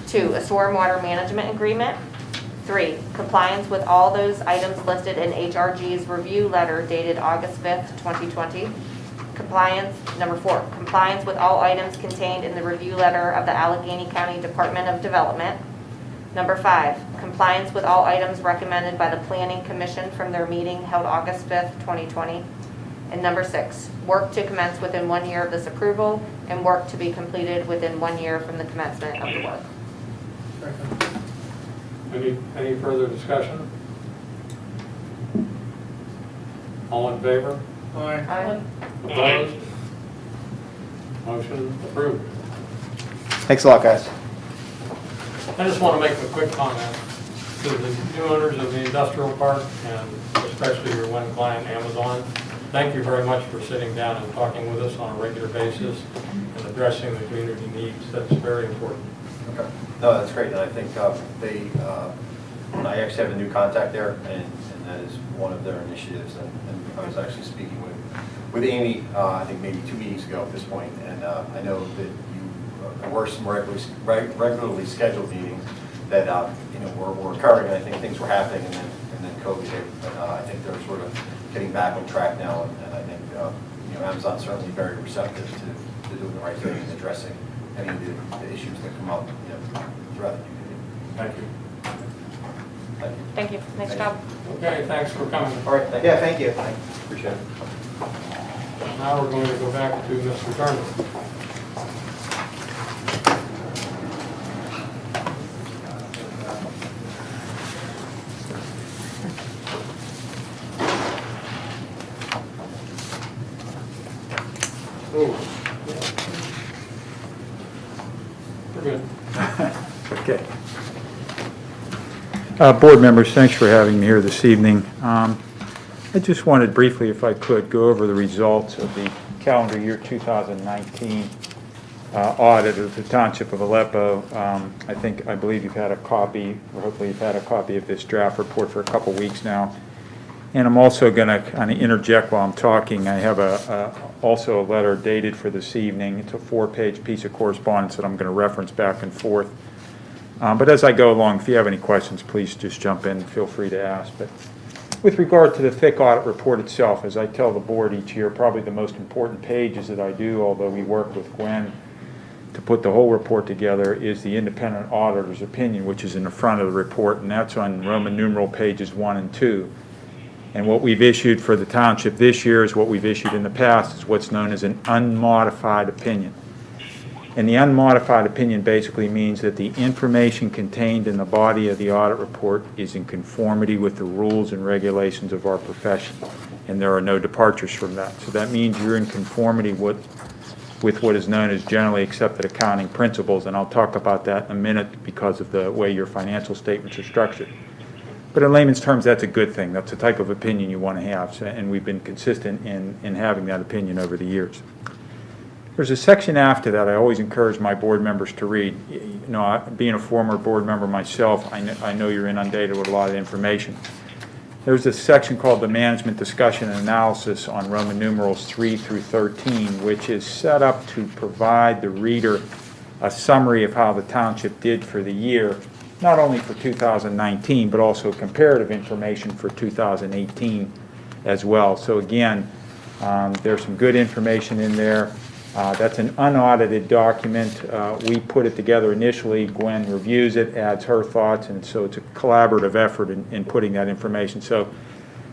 2, a stormwater management agreement. 3, compliance with all those items listed in HRG's review letter dated August 5th, 2020. Number 4, compliance with all items contained in the review letter of the Allegheny County Department of Development. Number 5, compliance with all items recommended by the Planning Commission from their meeting held August 5th, 2020. And number 6, work to commence within 1 year of this approval, and work to be completed within 1 year from the commencement of the work. Any further discussion? All in favor? Aye. Opposed? Motion approved. thanks a lot, guys. I just want to make a quick comment to the new owners of the industrial park, and especially your one client, Amazon. Thank you very much for sitting down and talking with us on a regular basis and addressing the community needs. That's very important. Okay. No, that's great, and I think I actually have a new contact there, and that is one of their initiatives, and I was actually speaking with Amy, I think maybe 2 meetings ago at this point, and I know that you were some regularly scheduled meetings that were occurring, and I think things were happening, and then COVID hit, but I think they're sort of getting back on track now, and I think Amazon's certainly very receptive to doing the right thing and addressing any of the issues that come up throughout the community. Thank you. Thank you. Thank you. Nice job. Okay, thanks for coming. All right, thank you. Yeah, thank you. Appreciate it. Now we're going to go back to Mr. Turner. We're good. Okay. Board members, thanks for having me here this evening. I just wanted briefly, if I could, go over the results of the calendar year 2019 audit of the Township of Aleppo. I believe you've had a copy, or hopefully you've had a copy of this draft report for a couple weeks now. And I'm also going to kind of interject while I'm talking. I have also a letter dated for this evening. It's a 4-page piece of correspondence that I'm going to reference back and forth But as I go along, if you have any questions, please just jump in, feel free to ask. But with regard to the thick audit report itself, as I tell the board each year, probably the most important pages that I do, although we work with Gwen to put the whole report together, is the independent auditor's opinion, which is in the front of the report, and that's on Roman numeral pages 1 and 2. And what we've issued for the township this year is what we've issued in the past, is what's known as an unmodified opinion. And the unmodified opinion basically means that the information contained in the body of the audit report is in conformity with the rules and regulations of our profession, and there are no departures from that. So that means you're in conformity with what is known as generally accepted accounting principles, and I'll talk about that in a minute because of the way your financial statements are structured. But in layman's terms, that's a good thing. That's the type of opinion you want to have, so, and we've been consistent in having that opinion over the years. There's a section after that I always encourage my board members to read. You know, being a former board member myself, I know you're inundated with a lot of information. There's a section called the Management Discussion and Analysis on Roman numerals 3 through 13, which is set up to provide the reader a summary of how the township did for the year, not only for 2019, but also comparative information for 2018 as well. So again, there's some good information in there. That's an unaudited document. We put it together initially. Gwen reviews it, adds her thoughts, and so it's a collaborative effort in putting that information. So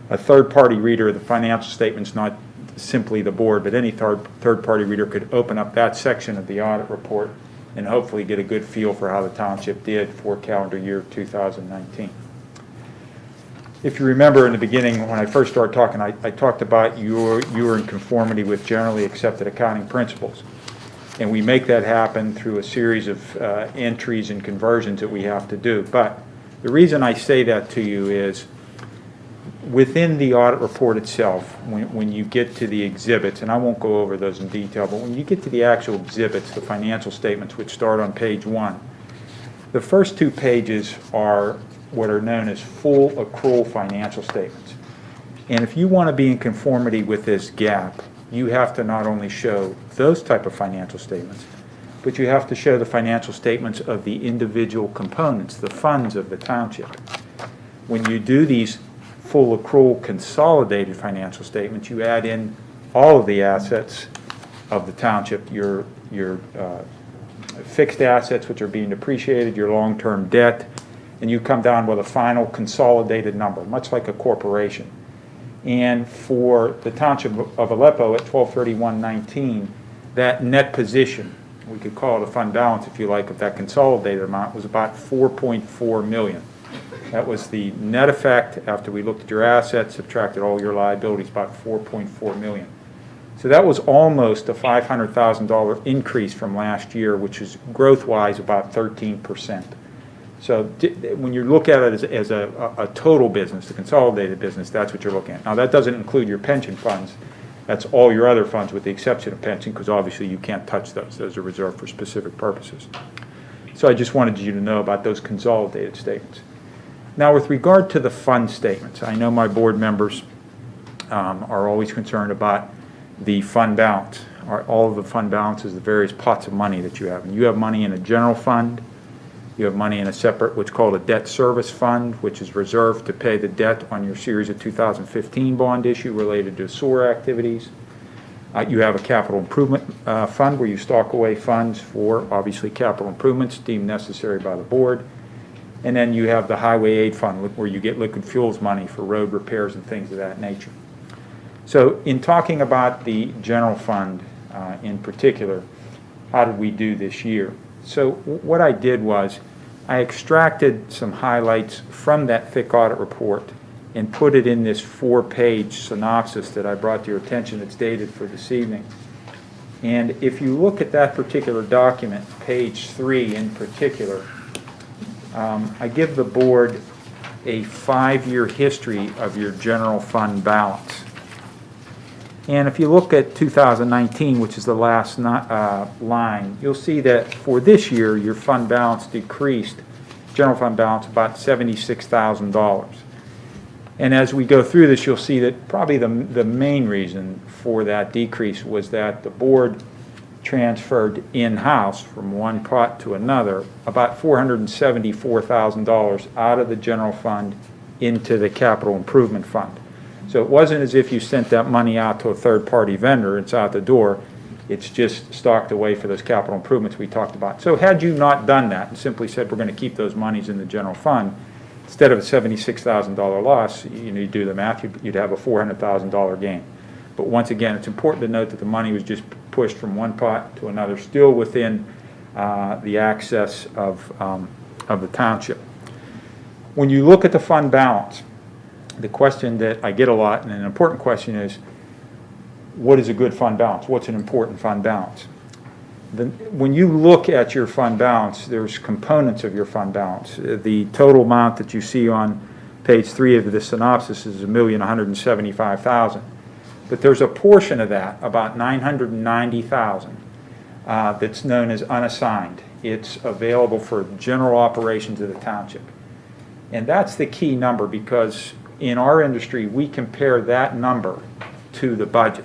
a third-party reader of the financial statements, not simply the board, but any third-party reader could open up that section of the audit report and hopefully get a good feel for how the township did for calendar year 2019. If you remember in the beginning, when I first started talking, I talked about you were in conformity with generally accepted accounting principles. And we make that happen through a series of entries and conversions that we have to do. But the reason I say that to you is within the audit report itself, when you get to the exhibits, and I won't go over those in detail, but when you get to the actual exhibits, the financial statements, which start on page 1, the first 2 pages are what are known as full accrual financial statements. And if you want to be in conformity with this GAAP, you have to not only show those type of financial statements, but you have to show the financial statements of the individual components, the funds of the township. When you do these full accrual consolidated financial statements, you add in all of the assets of the township, your fixed assets which are being depreciated, your long-term debt, and you come down with a final consolidated number, much like a corporation. And for the township of Aleppo at 12/31/19, that net position, we could call it a fund balance if you like, of that consolidated amount was about $4.4 million. That was the net effect after we looked at your assets, subtracted all your liabilities, about $4.4 million. So that was almost a $500,000 increase from last year, which is growth-wise about 13%. So when you look at it as a total business, the consolidated business, that's what you're looking at. Now, that doesn't include your pension funds. That's all your other funds with the exception of pension, because obviously you can't touch those. Those are reserved for specific purposes. So I just wanted you to know about those consolidated statements. Now, with regard to the fund statements, I know my board members are always concerned about the fund balance, all of the fund balances, the various pots of money that you have. And you have money in a general fund. You have money in a separate, what's called a debt service fund, which is reserved to pay the debt on your series of 2015 bond issue related to sewer activities. You have a capital improvement fund where you stock away funds for, obviously, capital improvements deemed necessary by the board. And then you have the highway aid fund where you get liquid fuels money for road repairs and things of that nature. So in talking about the general fund in particular, how did we do this year? So what I did was I extracted some highlights from that thick audit report and put it in this 4-page synopsis that I brought to your attention that's dated for this evening. And if you look at that particular document, page 3 in particular, I give the board a 5-year history of your general fund balance. And if you look at 2019, which is the last line, you'll see that for this year, your fund balance decreased, general fund balance, about $76,000. And as we go through this, you'll see that probably the main reason for that decrease was that the board transferred in-house from one pot to another, about $474,000 out of the general fund into the capital improvement fund. So it wasn't as if you sent that money out to a third-party vendor, it's out the door. It's just stocked away for those capital improvements we talked about. So had you not done that and simply said, we're going to keep those monies in the general fund, instead of a $76,000 loss, you do the math, you'd have a $400,000 gain. But once again, it's important to note that the money was just pushed from one pot to another, still within the access of the township. When you look at the fund balance, the question that I get a lot, and an important question, is what is a good fund balance? What's an important fund balance? When you look at your fund balance, there's components of your fund balance. The total amount that you see on page 3 of the synopsis is $1,175,000. But there's a portion of that, about $990,000, that's known as unassigned. It's available for general operations of the township. And that's the key number, because in our industry, we compare that number to the budget.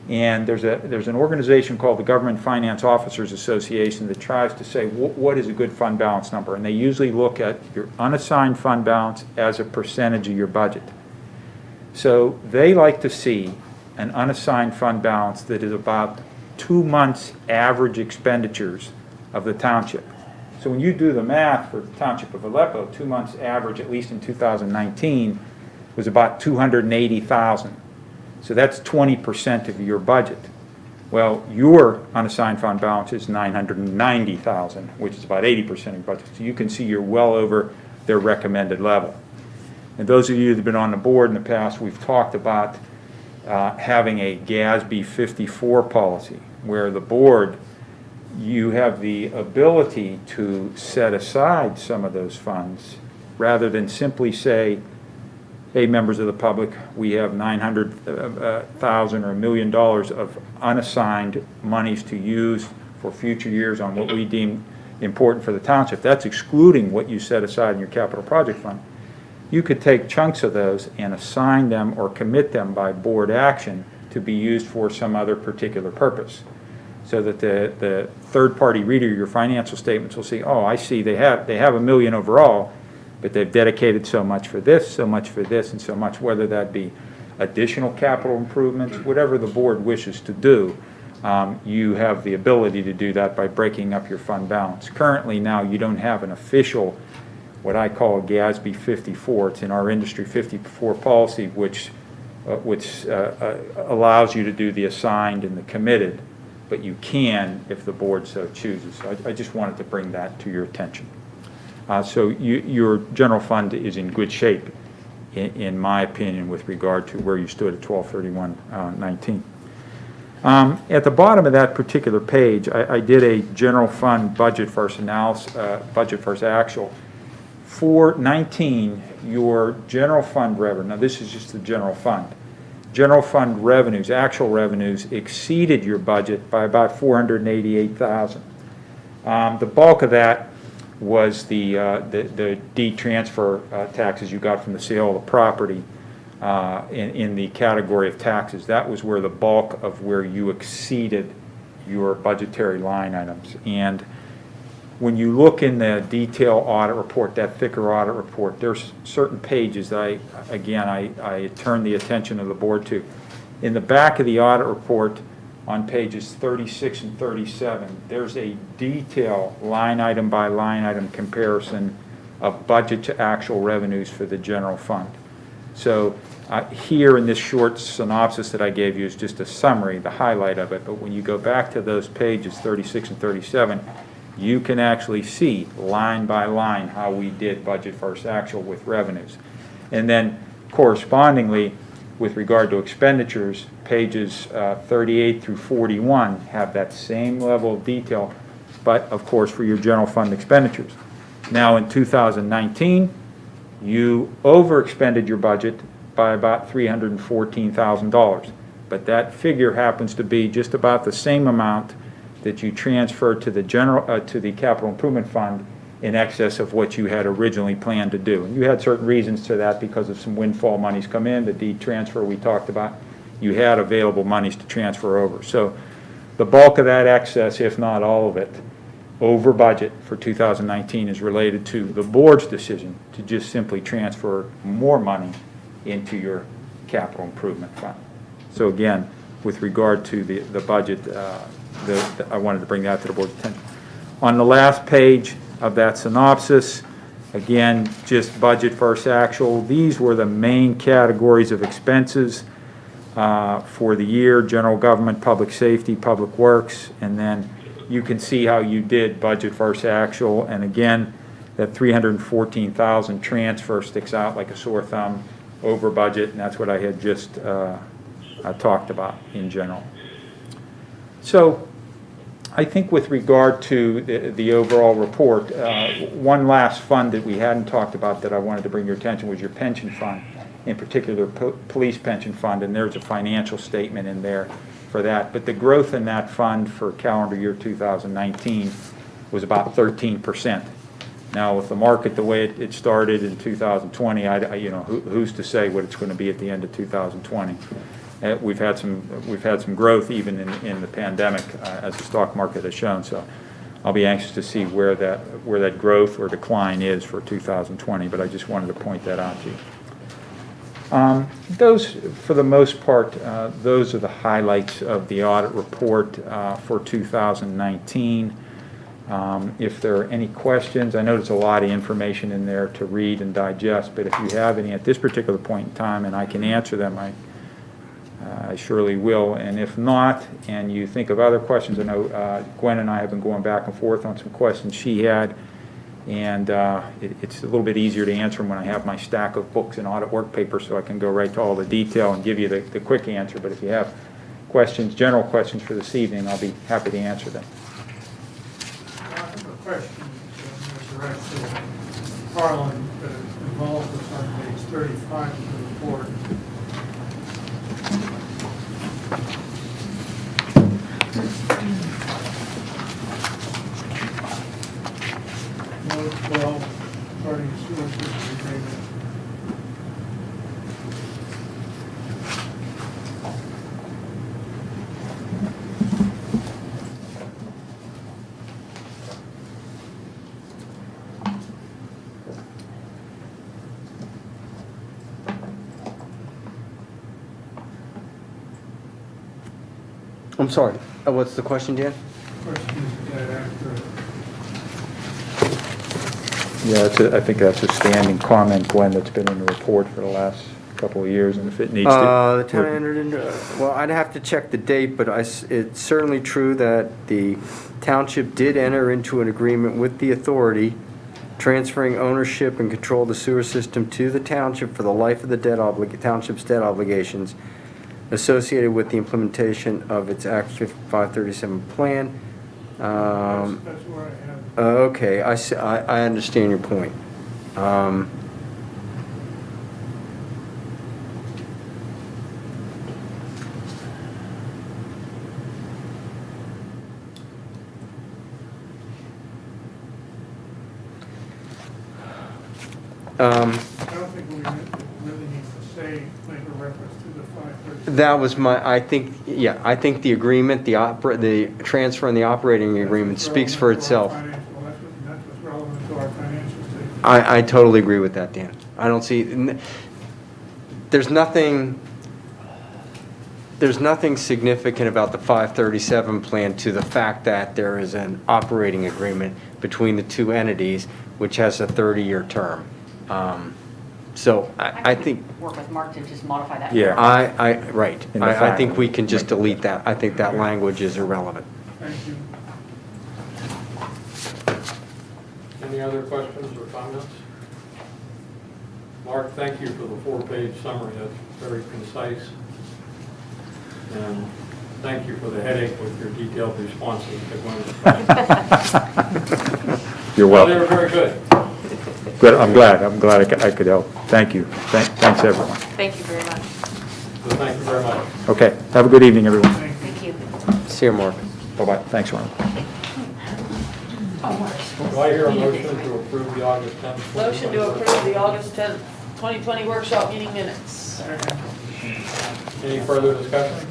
And there's an organization called the Government Finance Officers Association that tries to say what is a good fund balance number, and they usually look at your unassigned fund balance as a percentage of your budget. So they like to see an unassigned fund balance that is about 2 months average expenditures of the township. So when you do the math for the Township of Aleppo, 2 months average, at least in 2019, was about $280,000. So that's 20% of your budget. Well, your unassigned fund balance is $990,000, which is about 80% of your budget. So you can see you're well over their recommended level. And those of you that have been on the board in the past, we've talked about having a GASB 54 policy, where the board, you have the ability to set aside some of those funds rather than simply say, hey, members of the public, we have $900,000 or $1 million of unassigned monies to use for future years on what we deem important for the township. That's excluding what you set aside in your capital project fund. You could take chunks of those and assign them or commit them by board action to be used for some other particular purpose, so that the third-party reader of your financial statements will see, oh, I see they have $1 million overall, but they've dedicated so much for this, and so much, whether that be additional capital improvements, whatever the board wishes to do. You have the ability to do that by breaking up your fund balance. Currently now, you don't have an official, what I call a GASB 54. It's in our industry 54 policy, which allows you to do the assigned and the committed, but you can if the board so chooses. So I just wanted to bring that to your attention. So your general fund is in good shape, in my opinion, with regard to where you stood at 12/31/19. At the bottom of that particular page, I did a general fund budget first analysis, budget first actual. For 19, your general fund revenue, now this is just the general fund. General fund revenues, actual revenues, exceeded your budget by about $488,000. The bulk of that was the deed transfer taxes you got from the sale of the property in the category of taxes. That was where the bulk of where you exceeded your budgetary line items. And when you look in the detail audit report, that thicker audit report, there's certain pages that I turn the attention of the board to. In the back of the audit report, on pages 36 and 37, there's a detail line item by line item comparison of budget to actual revenues for the general fund. So here in this short synopsis that I gave you is just a summary, the highlight of it, but when you go back to those pages 36 and 37, you can actually see line by line how we did budget versus actual with revenues. And then correspondingly, with regard to expenditures, pages 38 through 41 have that same level of detail, but of course for your general fund expenditures. Now in 2019, you overexpended your budget by about $314,000, but that figure happens to be just about the same amount that you transferred to the to the capital improvement fund in excess of what you had originally planned to do. And you had certain reasons to that because of some windfall monies come in, the deed transfer we talked about. You had available monies to transfer over. So The bulk of that excess, if not all of it, over budget for 2019 is related to the board's decision to just simply transfer more money into your capital improvement fund. So again, with regard to the budget, I wanted to bring that to the board's attention. On the last page of that synopsis, again, just budget versus actual. These were the main categories of expenses for the year: general government, public safety, public works, and then you can see how you did budget versus actual. And again, that 314,000 transfer sticks out like a sore thumb over budget, and that's what I had just talked about in general. So I think with regard to the overall report, one last fund that we hadn't talked about that I wanted to bring your attention was your pension fund, in particular police pension fund, and there's a financial statement in there for that. But the growth in that fund for calendar year 2019 was about 13%. Now, with the market the way it started in 2020, who's to say what it's going to be at the end of 2020? We've had some growth even in the pandemic, as the stock market has shown. So, I'll be anxious to see where that growth or decline is for 2020. But I just wanted to point that out to you. Those, for the most part, those are the highlights of the audit report for 2019. If there are any questions, I know there's a lot of information in there to read and digest, but if you have any at this particular point in time and I can answer them, I surely will. And if not, and you think of other questions, I know Gwen and I have been going back and forth on some questions she had, and it's a little bit easier to answer them when I have my stack of books and audit work papers, so I can go right to all the detail and give you the quick answer. But if you have questions, general questions for this evening, I'll be happy to answer them. I have a question direct to Harlan that involves us on page 35 of the report. Note 12, regarding sewer system agreement. I'm sorry, what's the question, Dan? Question is that after Yeah, I think that's a standing comment, Gwen, that's been in the report for the last couple of years, and if it needs to... The town entered into, well, I'd have to check the date, but it's certainly true that the township did enter into an agreement with the authority transferring ownership and control of the sewer system to the township for the life of the township's debt obligations associated with the implementation of its Act 537 plan. that's where I have. Okay, I understand your point. I don't think we really need to say, make a reference to the 537. That was I think the agreement, the transfer and the operating agreement speaks for itself. That's what's relevant to our financial statement. I totally agree with that, Dan. I don't see, there's nothing significant about the 537 plan to the fact that there is an operating agreement between the two entities, which has a 30-year term. So I think, Work with Mark to just modify that. Yeah. right. In the I fact. think we can just delete that. I think that language is irrelevant. Thank you. Any other questions or comments? Mark, thank you for the 4-page summary. That's very concise. And thank you for the headache with your detailed responses to Gwen's questions. You're Well, they welcome. were very good. Good, I'm glad I could help. Thank you. Thanks, everyone. Thank you very much. So thank you very much. Okay, have a good evening, everyone. Thank you. See you, Mark. Bye-bye. Thanks, Ron. Do I hear a motion to approve the August 10th? Motion to approve the August 10th, 2020 workshop meeting minutes. Any further discussion?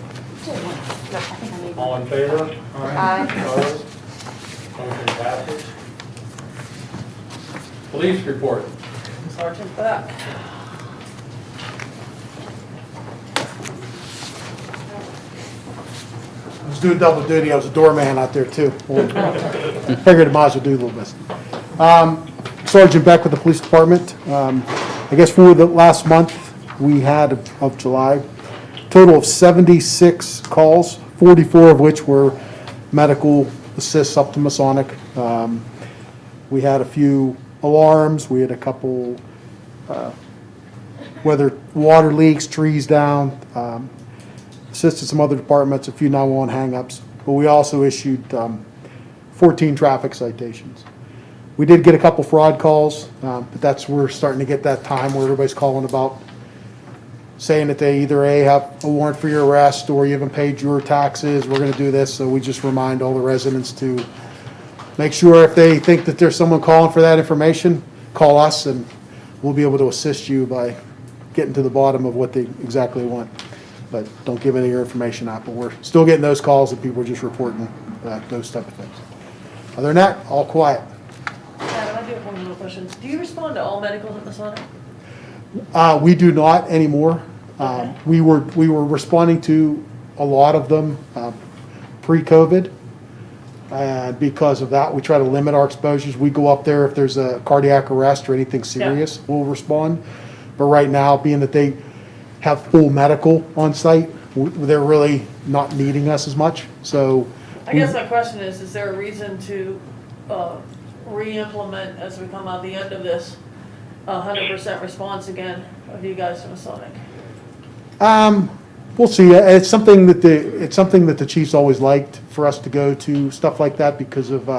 All in favor? Aye. Opposed? Motion passes. Police report. Sergeant Beck. I was doing double duty, I was a doorman out there too. Figured I might as well do a little bit. Sergeant Beck with the police department. I guess for the last month, we had of July, total of 76 calls, 44 of which were medical assists up to Masonic. We had a few alarms, we had a couple, whether water leaks, trees down, assisted some other departments, a few 911 hangups, but we also issued 14 traffic citations. We did get a couple fraud calls, but we're starting to get that time where everybody's calling about saying that they either A, have a warrant for your arrest, or you haven't paid your taxes, we're gonna do this, so we just remind all the residents to make sure if they think that there's someone calling for that information, call us, and we'll be able to assist you by getting to the bottom of what they exactly want. But don't give any of your information out, but we're still getting those calls and people are just reporting those type of things. Other than that, all quiet. Adam, I do have one little question. Do you respond to all medicals at Masonic? We do not anymore. We were responding to a lot of them pre-COVID. And because of that, we try to limit our exposures. We go up there if there's a cardiac arrest or anything serious, we'll respond. But right now, being that they have full medical on site, they're really not needing us as much, so. I guess my question is there a reason to re-implement as we come out the end of this 100% response again of you guys to Masonic? We'll see. It's something that the chiefs always liked for us to go to, stuff like that, because of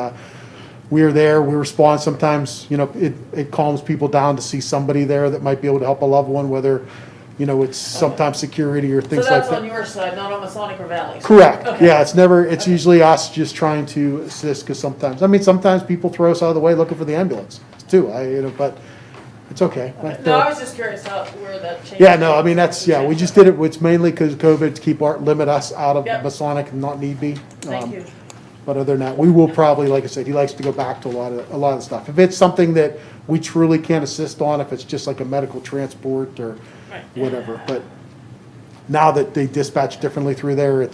we're there, we respond. Sometimes, it calms people down to see somebody there that might be able to help a loved one, whether, it's sometimes security or things like that. So that's on your side, not on Masonic or Valley's? Correct. Okay. Yeah, it's usually us just trying to assist, because sometimes people throw us out of the way looking for the ambulance too. But it's okay. No, I was just curious where that changed. Yeah, no, I mean, we just did it, it's mainly because of COVID, to limit us out of Yep. Masonic and not need be. Thank you. But other than that, we will probably, like I said, he likes to go back to a lot of the stuff. If it's something that we truly can't assist on, if it's just like a medical transport or whatever. But now that they dispatch differently through there,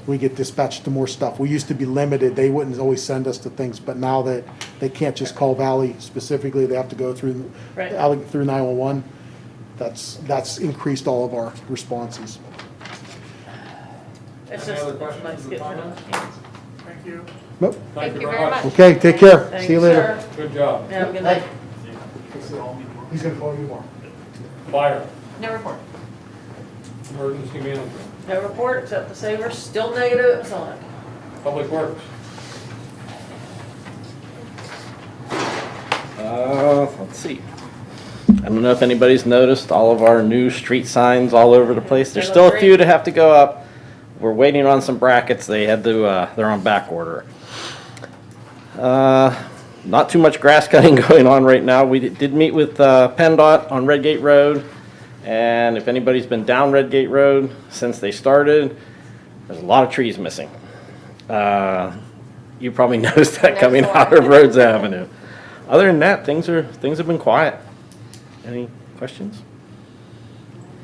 we get dispatched to more stuff. We used to be limited. They wouldn't always send us to things, but now that they can't just call Valley specifically, they have to go through 911. That's increased all of our responses. It's Any just other questions nice or getting comments? Thank you. Nope. Thank you very much. Okay, take care. Thanks, See you later. sir. Good job. Have a good night. He's gonna call you tomorrow. Fire, No report. emergency management, No report, except the saver, still negative at Masonic. public works. Let's see. I don't know if anybody's noticed all of our new street signs all over the place. There's They still look a few to have to go up. We're waiting on some brackets. They're on back order. Not too much grass cutting going on right now. We did meet with PennDOT on Redgate Road. And if anybody's been down Redgate Road since they started, there's a lot of trees missing. You probably noticed that coming out of Rhodes Avenue. Other than that, things have been quiet. Any questions?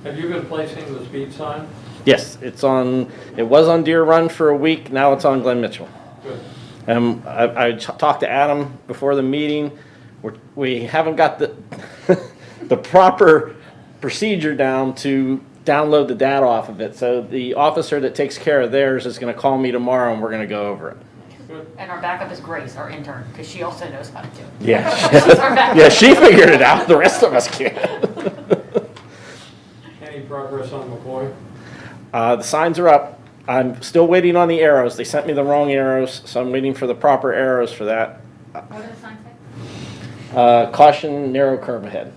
Have you been placing the speed sign? Yes, it was on Deer Run for a week, now it's on Glen Mitchell. Good. I talked to Adam before the meeting. We haven't got the the proper procedure down to download the data off of it. So the officer that takes care of theirs is going to call me tomorrow and we're going to go over it. And our backup is Grace, our intern, because she also knows how to do it. Yeah. She's our backup. Yeah, she figured it out. The rest of us can't. Any progress on McCoy? The signs are up. I'm still waiting on the arrows. They sent me the wrong arrows, so I'm waiting for the proper arrows for that. What did the sign say? Caution, narrow curve ahead.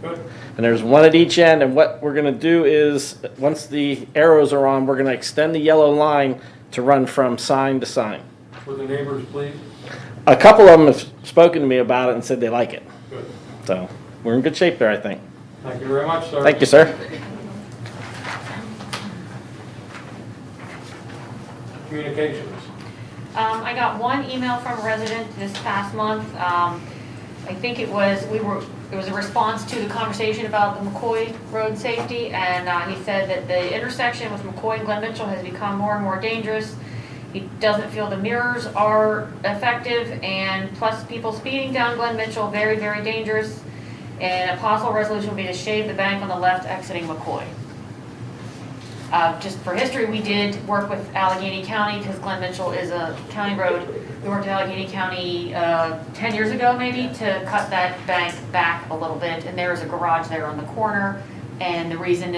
Good. And there's one at each end, and what we're gonna do is, once the arrows are on, we're gonna extend the yellow line to run from sign to sign. Were the neighbors pleased? A couple of them have spoken to me about it and said they like it. Good. So, we're in good shape there, I think. Thank you very much, sir. Thank you, sir. Communications. I got one email from a resident this past month. I think it was a response to the conversation about the McCoy road safety, and he said that the intersection with McCoy and Glen Mitchell has become more and more dangerous. He doesn't feel the mirrors are effective, and plus people speeding down Glen Mitchell, very, very dangerous. And a possible resolution would be to shave the bank on the left exiting McCoy. Just for history, we did work with Allegheny County because Glen Mitchell is a county road. We worked with Allegheny County 10 years ago maybe to cut that bank back a little bit. And there is a garage there on the corner. And the reason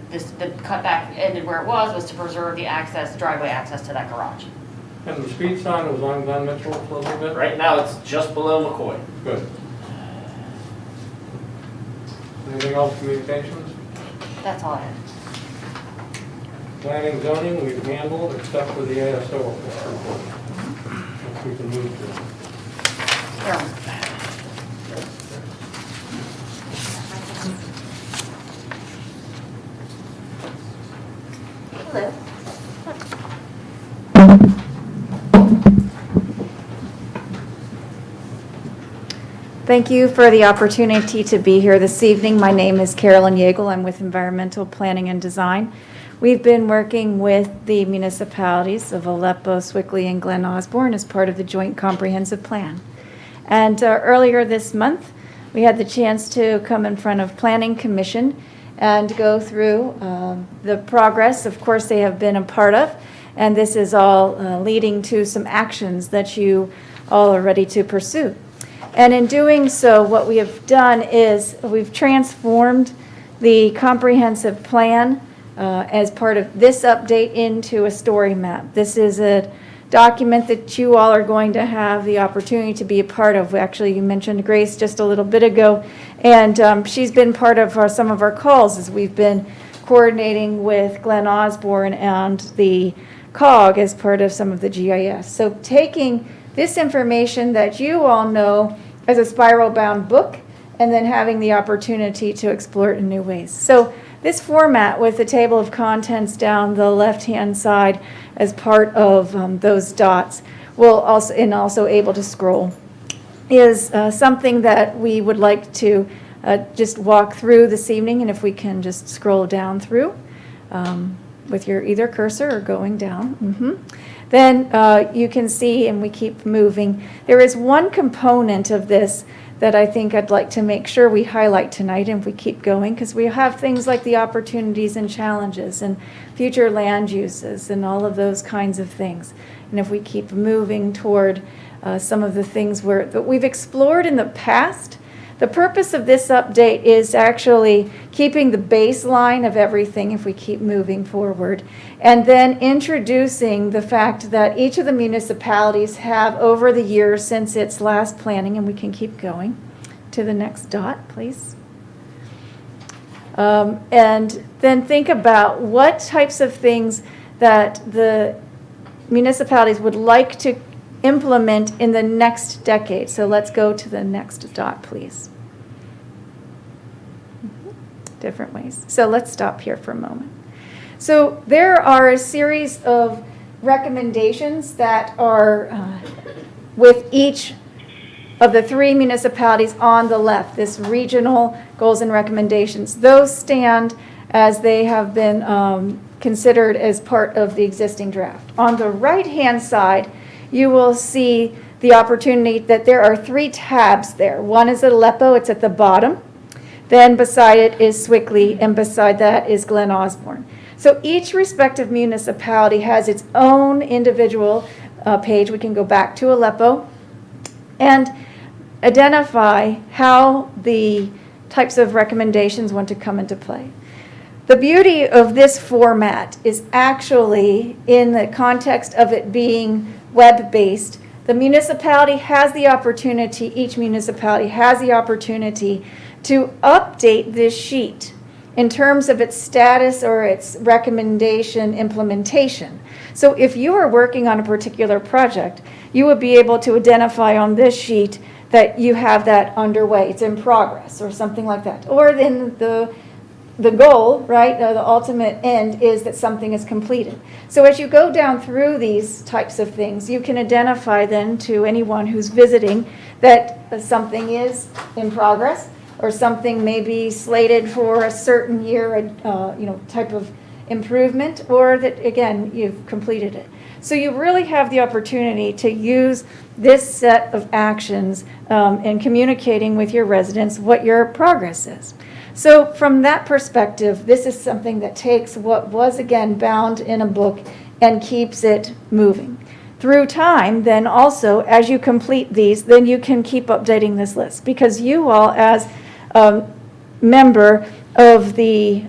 the cutback ended where it was to preserve the driveway access to that garage. And the speed sign was on Glen Mitchell for a little bit? Right now, it's just below McCoy. Good. Anything else, communications? That's all I have. Planning, zoning, we've handled except for the ASO report. If we can move to. Hello. Thank you for the opportunity to be here this evening. My name is Carolyn Yeagle. I'm with Environmental Planning and Design. We've been working with the municipalities of Aleppo, Swickley, and Glen Osborne as part of the Joint Comprehensive Plan. And earlier this month, we had the chance to come in front of Planning Commission and go through the progress, of course, they have been a part of. And this is all leading to some actions that you all are ready to pursue. And in doing so, what we have done is we've transformed the comprehensive plan as part of this update into a story map. This is a document that you all are going to have the opportunity to be a part of. Actually, you mentioned Grace just a little bit ago, and she's been part of some of our calls as we've been coordinating with Glen Osborne and the COG as part of some of the GIS. So taking this information that you all know as a spiral-bound book, and then having the opportunity to explore it in new ways. So this format with the table of contents down the left-hand side as part of those dots will also able to scroll is something that we would like to just walk through this evening, and if we can just scroll down through with your either cursor or going down. Then you can see, and we keep moving, there is one component of this that I think I'd like to make sure we highlight tonight, and if we keep going, because we have things like the opportunities and challenges and future land uses and all of those kinds of things. And if we keep moving toward some of the things that we've explored in the past, the purpose of this update is actually keeping the baseline of everything if we keep moving forward, and then introducing the fact that each of the municipalities have over the years since its last planning, and we can keep going to the next dot, please. And then think about what types of things that the municipalities would like to implement in the next decade. So let's go to the next dot, please. Different ways. So let's stop here for a moment. So there are a series of recommendations that are with each of the three municipalities on the left, this regional goals and recommendations. Those stand as they have been considered as part of the existing draft. On the right-hand side, you will see the opportunity that there are three tabs there. One is Aleppo, it's at the bottom. Then beside it is Swickley, and beside that is Glen Osborne. So each respective municipality has its own individual page. We can go back to Aleppo and identify how the types of recommendations want to come into play. The beauty of this format is actually in the context of it being web-based. The municipality has the opportunity, each municipality has the opportunity to update this sheet in terms of its status or its recommendation implementation. So if you are working on a particular project, you would be able to identify on this sheet that you have that underway, it's in progress or something like that. Or in the the goal, right, the ultimate end is that something is completed. So as you go down through these types of things, you can identify then to anyone who's visiting that something is in progress, or something may be slated for a certain year, type of improvement, or that, again, you've completed it. So you really have the opportunity to use this set of actions in communicating with your residents what your progress is. So from that perspective, this is something that takes what was, again, bound in a book and keeps it moving. Through time, then also, as you complete these, then you can keep updating this list, because you all, as a member of the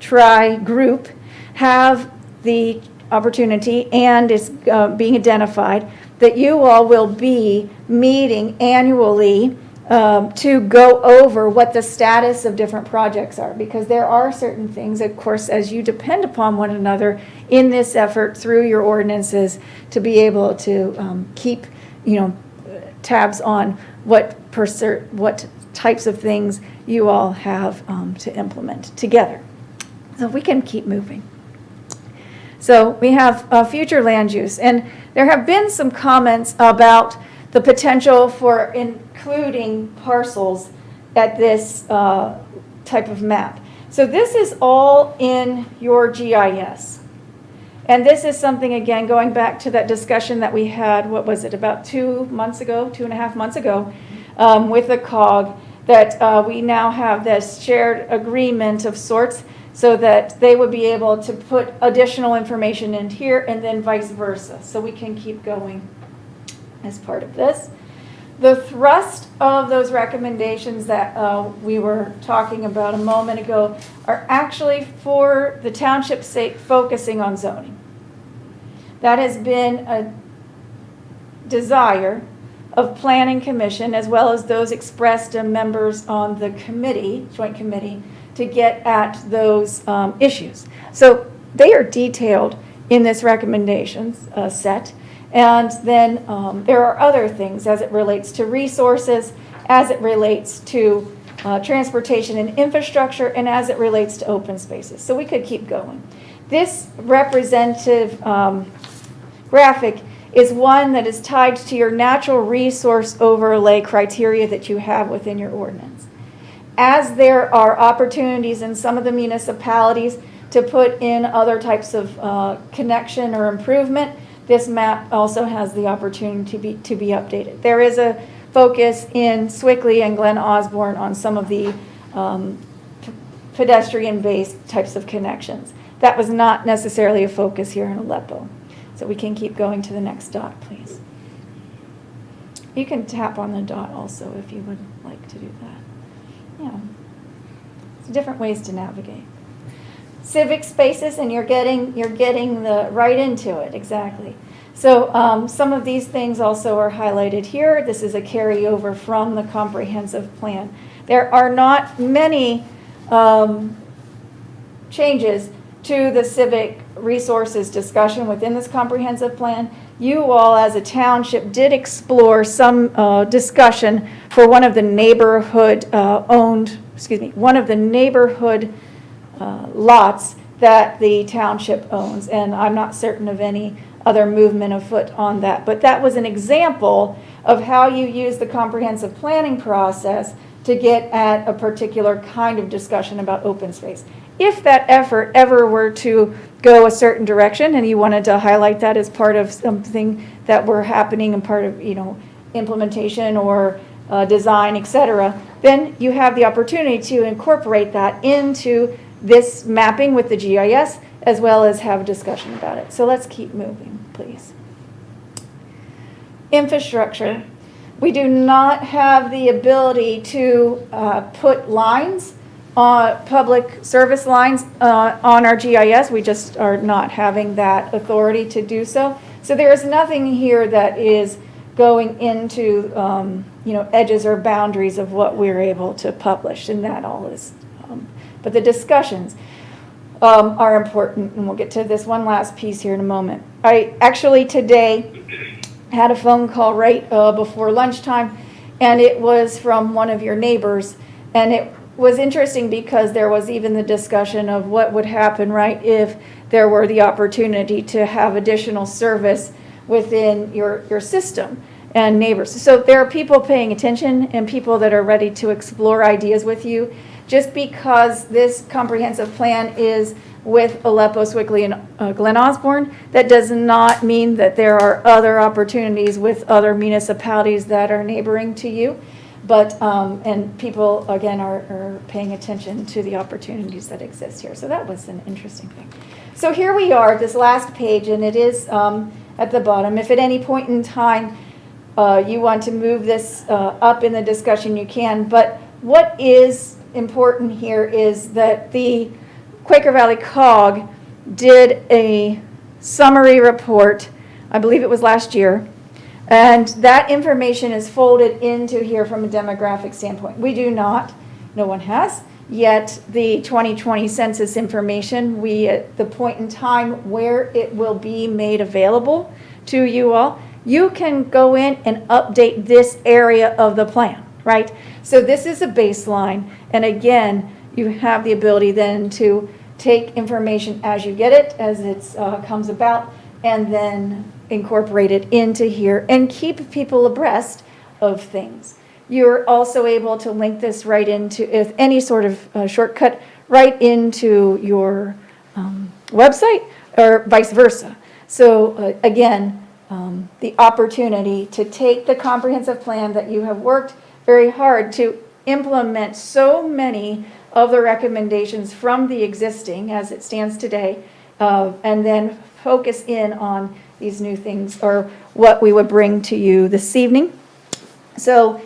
TRI group, have the opportunity, and it's being identified, that you all will be meeting annually to go over what the status of different projects are, because there are certain things, of course, as you depend upon one another in this effort through your ordinances, to be able to keep, tabs on what types of things you all have to implement together. So we can keep moving. So we have future land use, and there have been some comments about the potential for including parcels at this type of map. So this is all in your GIS. And this is something, again, going back to that discussion that we had, what was it, about 2.5 months ago, with the COG, that we now have this shared agreement of sorts, so that they would be able to put additional information in here, and then vice versa. So we can keep going as part of this. The thrust of those recommendations that we were talking about a moment ago are actually for the township's sake, focusing on zoning. That has been a desire of Planning Commission, as well as those expressed to members on the committee, joint committee, to get at those issues. So they are detailed in this recommendations set. And then there are other things as it relates to resources, as it relates to transportation and infrastructure, and as it relates to open spaces. So we could keep going. This representative graphic is one that is tied to your natural resource overlay criteria that you have within your ordinance. As there are opportunities in some of the municipalities to put in other types of connection or improvement, this map also has the opportunity to be updated. There is a focus in Swickley and Glen Osborne on some of the pedestrian-based types of connections. That was not necessarily a focus here in Aleppo. So we can keep going to the next dot, please. You can tap on the dot also if you would like to do that. Yeah. It's different ways to navigate. Civic spaces, and you're getting right into it, exactly. So some of these things also are highlighted here. This is a carryover from the comprehensive plan. There are not many changes to the civic resources discussion within this comprehensive plan. You all, as a township, did explore some discussion for one of the neighborhood lots that the township owns, and I'm not certain of any other movement afoot on that. But that was an example of how you use the comprehensive planning process to get at a particular kind of discussion about open space. If that effort ever were to go a certain direction, and you wanted to highlight that as part of something that were happening and part of, implementation or design, etc., then you have the opportunity to incorporate that into this mapping with the GIS, as well as have a discussion about it. So let's keep moving, please. Infrastructure. We do not have the ability to put lines, public service lines on our GIS. We just are not having that authority to do so. So there is nothing here that is going into edges or boundaries of what we're able to publish, and that all is. But the discussions are important, and we'll get to this one last piece here in a moment. I actually today had a phone call right before lunchtime, and it was from one of your neighbors, and was interesting because there was even the discussion of what would happen, right, if there were the opportunity to have additional service within your system and neighbors. So there are people paying attention and people that are ready to explore ideas with you. Just because this comprehensive plan is with Aleppo, Swickley, and Glen Osborne, that does not mean that there are other opportunities with other municipalities that are neighboring to you. But, and people, again, are paying attention to the opportunities that exist here. So that was an interesting thing. So here we are, this last page, and it is at the bottom. If at any point in time you want to move this up in the discussion, you can. But what is important here is that the Quaker Valley COG did a summary report, I believe it was last year, and that information is folded into here from a demographic standpoint. We do not, no one has, yet the 2020 census information, we at the point in time where it will be made available to you all, you can go in and update this area of the plan, right? So this is a baseline, and again, you have the ability then to take information as you get it, as it comes about, and then incorporate it into here and keep people abreast of things. You're also able to link this right into, if any sort of shortcut, right into your website or vice versa. So again, the opportunity to take the comprehensive plan that you have worked very hard to implement so many of the recommendations from the existing as it stands today, and then focus in on these new things or what we would bring to you this evening. So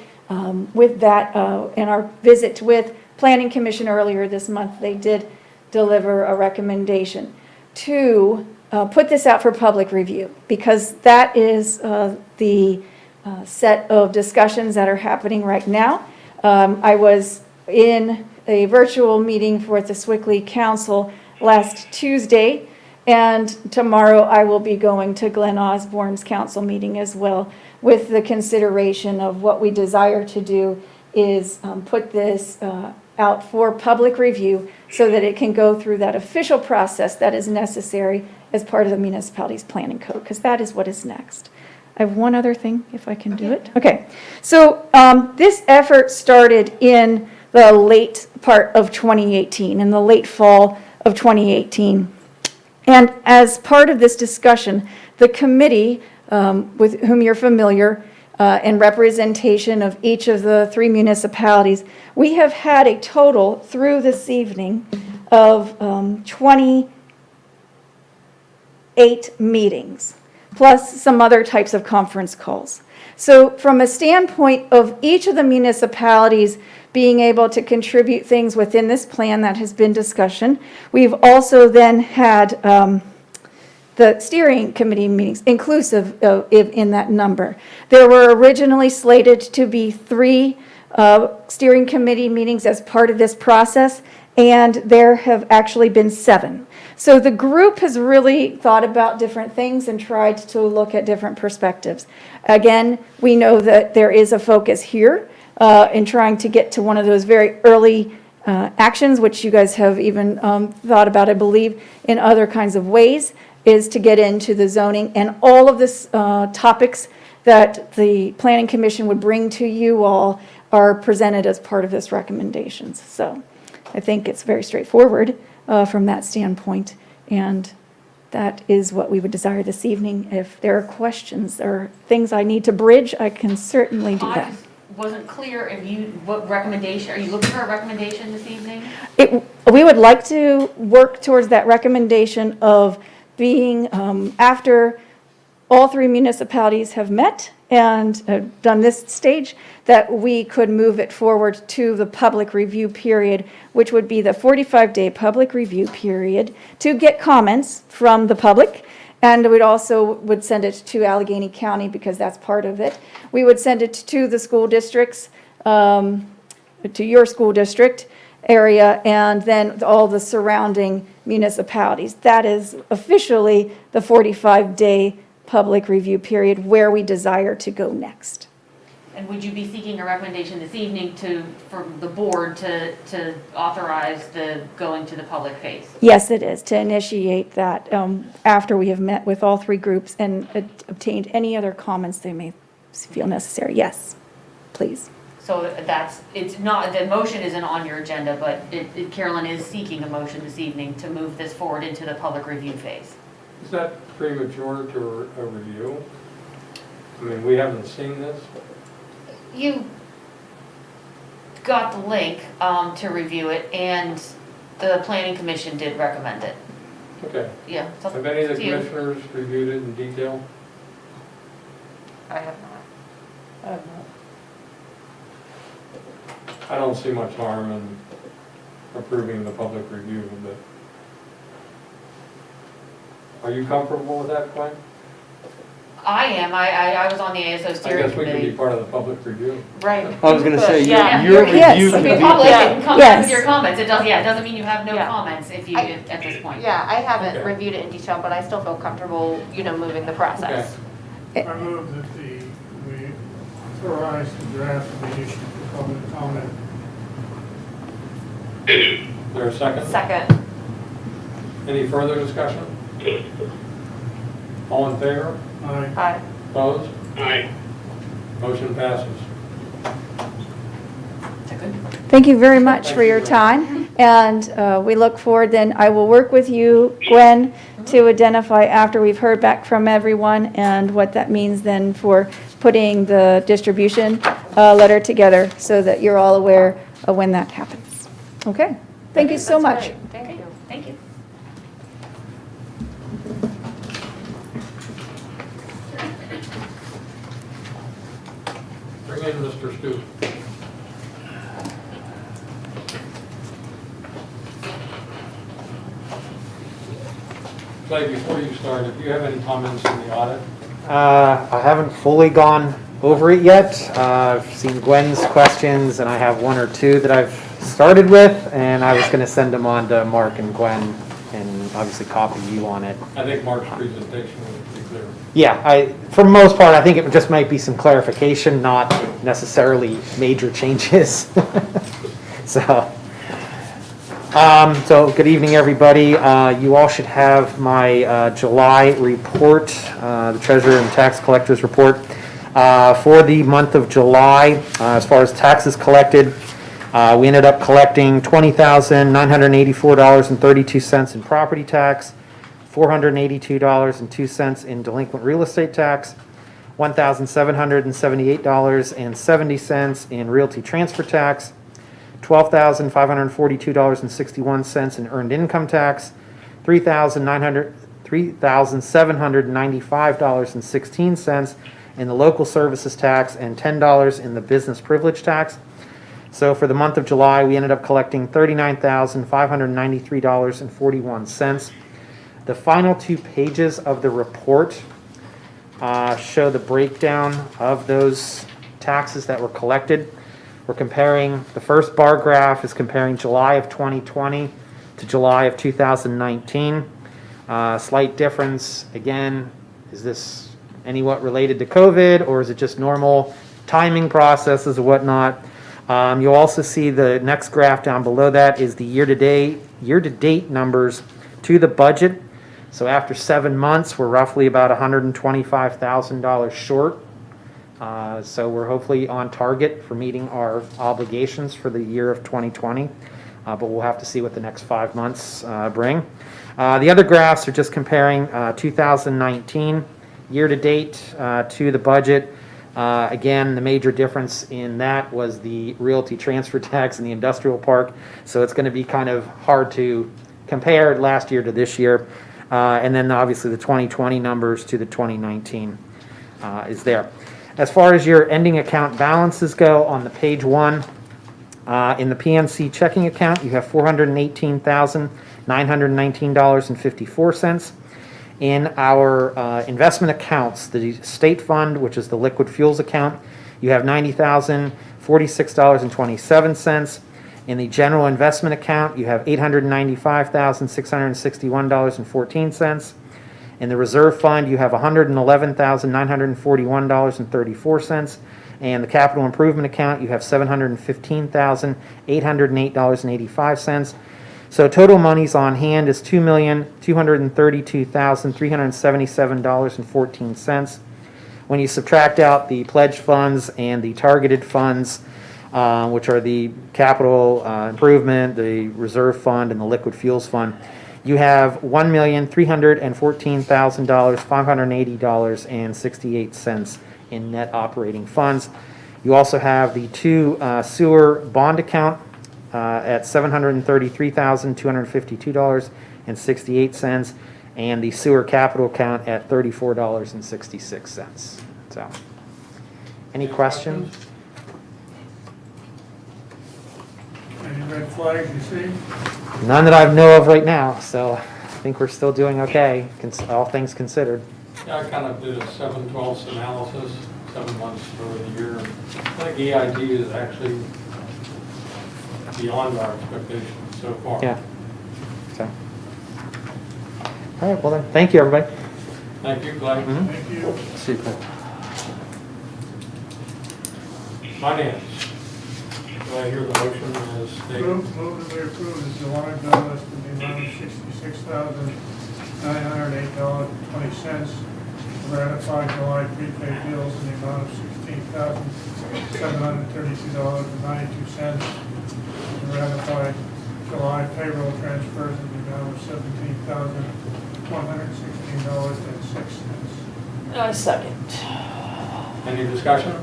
with that, in our visit with Planning Commission earlier this month, they did deliver a recommendation to put this out for public review, because that is the set of discussions that are happening right now. I was in a virtual meeting for the Swickley Council last Tuesday, and tomorrow I will be going to Glen Osborne's council meeting as well, with the consideration of what we desire to do is put this out for public review so that it can go through that official process that is necessary as part of the municipality's planning code, because that is what is next. I have one other thing, if I can do it. Okay, so this effort started in the late part of 2018, in the late fall of 2018. And as part of this discussion, the committee, with whom you're familiar, and representation of each of the 3 municipalities, we have had a total through this evening of 28 meetings, plus some other types of conference calls. So from a standpoint of each of the municipalities being able to contribute things within this plan that has been discussion, we've also then had the steering committee meetings, inclusive of in that number. There were originally slated to be 3 steering committee meetings as part of this process, and there have actually been 7. So the group has really thought about different things and tried to look at different perspectives. Again, we know that there is a focus here in trying to get to one of those very early actions, which you guys have even thought about, I believe, in other kinds of ways, is to get into the zoning and all of this topics that the Planning Commission would bring to you all are presented as part of this recommendations. So I think it's very straightforward from that standpoint, and that is what we would desire this evening. If there are questions or things I need to bridge, I can certainly do that. I wasn't clear if you, what recommendation, are you looking for a recommendation this evening? We would like to work towards that recommendation of being, after all 3 municipalities have met and done this stage, that we could move it forward to the public review period, which would be the 45-day public review period to get comments from the public. And we'd also would send it to Allegheny County because that's part of it. We would send it to the school districts, to your school district area, and then all the surrounding municipalities. That is officially the 45-day public review period where we desire to go next. And would you be seeking a recommendation this evening for the board to authorize the going to the public phase? Yes, it is, to initiate that after we have met with all three groups and obtained any other comments they may feel necessary. Yes, please. So it's not, the motion isn't on your agenda, but Carolyn is seeking a motion this evening to move this forward into the public review phase. Is that premature to a review? I mean, we haven't seen this. You got the link to review it, and the planning commission did recommend it. Okay. Yeah. it's up Have any of the to you. commissioners reviewed it in detail? I have not. I don't know. I don't see much harm in approving the public review, but are you comfortable with that, Glenn? I am. I was on the ASO I steering guess we can be committee. part of the public review. Right. I was gonna say, Yeah. your Yes. review If could you're be. public, Yeah. and come Yes. back with your comments. It doesn't mean you have no Yeah. comments if you, I- at this point. Yeah, I haven't Okay. reviewed it in detail, but I still feel comfortable, moving the process. I move that we authorize the draft to be issued for public comment. Is there a second? Second. Any further discussion? All in favor? Aye. Aye. Opposed? Aye. Motion passes. Is that good? Thank you very much Thank for you, your Gwen. time, and we look forward, then I will work with you, Gwen, to identify after we've heard back from everyone and what that means then for putting the distribution letter together so that you're all aware of when that happens. Okay? Thank you so much. Great. Thank you. Thank you. Bring in Mr. Stu. Clay, before you start, if you have any comments on the audit? I haven't fully gone over it yet. I've seen Gwen's questions, and I have one or two that I've started with, and I was going to send them on to Mark and Gwen, and obviously copy you on it. I think Mark's presentation was pretty clear. Yeah, for the most part, I think it just might be some clarification, not necessarily major changes. So good evening, everybody. You all should have my July report, the Treasurer and Tax Collector's report. For the month of July, as far as taxes collected, we ended up collecting $20,984.32 in property tax, $482.02 in delinquent real estate tax, $1,778.70 in realty transfer tax, $12,542.61 in earned income tax, $3,795.16 in the local services tax, and $10 in the business privilege tax. So for the month of July, we ended up collecting $39,593.41. The final 2 pages of the report show the breakdown of those taxes that were collected. We're comparing, the first bar graph is comparing July of 2020 to July of 2019. Slight difference, again, is this anywhat related to COVID, or is it just normal timing processes or whatnot? You'll also see the next graph down below that is the year-to-date numbers to the budget. So after 7 months, we're roughly about $125,000 short. So we're hopefully on target for meeting our obligations for the year of 2020, but we'll have to see what the next 5 months bring. The other graphs are just comparing 2019 year-to-date to the budget. Again, the major difference in that was the realty transfer tax in the industrial park, so it's going to be kind of hard to compare last year to this year. And then obviously the 2020 numbers to the 2019 is there. As far as your ending account balances go, on the page 1, in the PNC checking account, you have $418,919.54. In our investment accounts, the state fund, which is the liquid fuels account, you have $90,046.27. In the general investment account, you have $895,661.14. In the reserve fund, you have $111,941.34. And the capital improvement account, you have $715,808.85. So total monies on hand is $2,232,377.14. When you subtract out the pledged funds and the targeted funds, which are the capital improvement, the reserve fund, and the liquid fuels fund, you have $1,314,580.68 in net operating funds. You also have the two sewer bond account at $733,252.68, and the sewer capital account at $34.66. So, any questions? Any red flags you see? None that I know of right now, so I think we're still doing okay, all things considered. Yeah, I kind of did a 7/12 analysis, 7 months over the year. I think EID is actually beyond our expectations so far. Yeah. So. All right, well then, thank you, everybody. Thank you, Clay. Thank you. See you, Clay. Finance. Do I hear the motion as stated? Move that we approve the July bill list in the amount of $66,908.20. Ratify July prepaid bills in the amount of $16,732.92. Ratify July payroll transfers in the amount of $17,116.06. I second. Any discussion?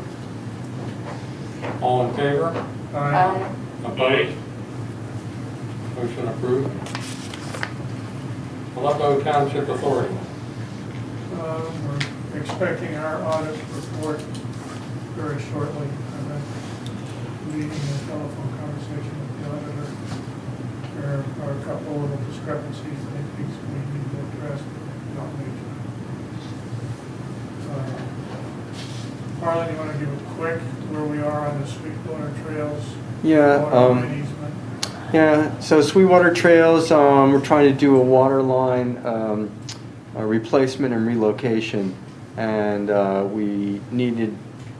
All in favor? Aye. Opposed? Motion approved. Aleppo Township Authority. We're expecting our audit report very shortly. I've been leading a telephone conversation with the auditor. There are a couple of discrepancies that he thinks we need to address, but not major. Harlan, you want to give a quick where we are on the Sweetwater Trails? Yeah, water line easement? Yeah, so Sweetwater Trails, we're trying to do a water line a replacement and relocation, and we needed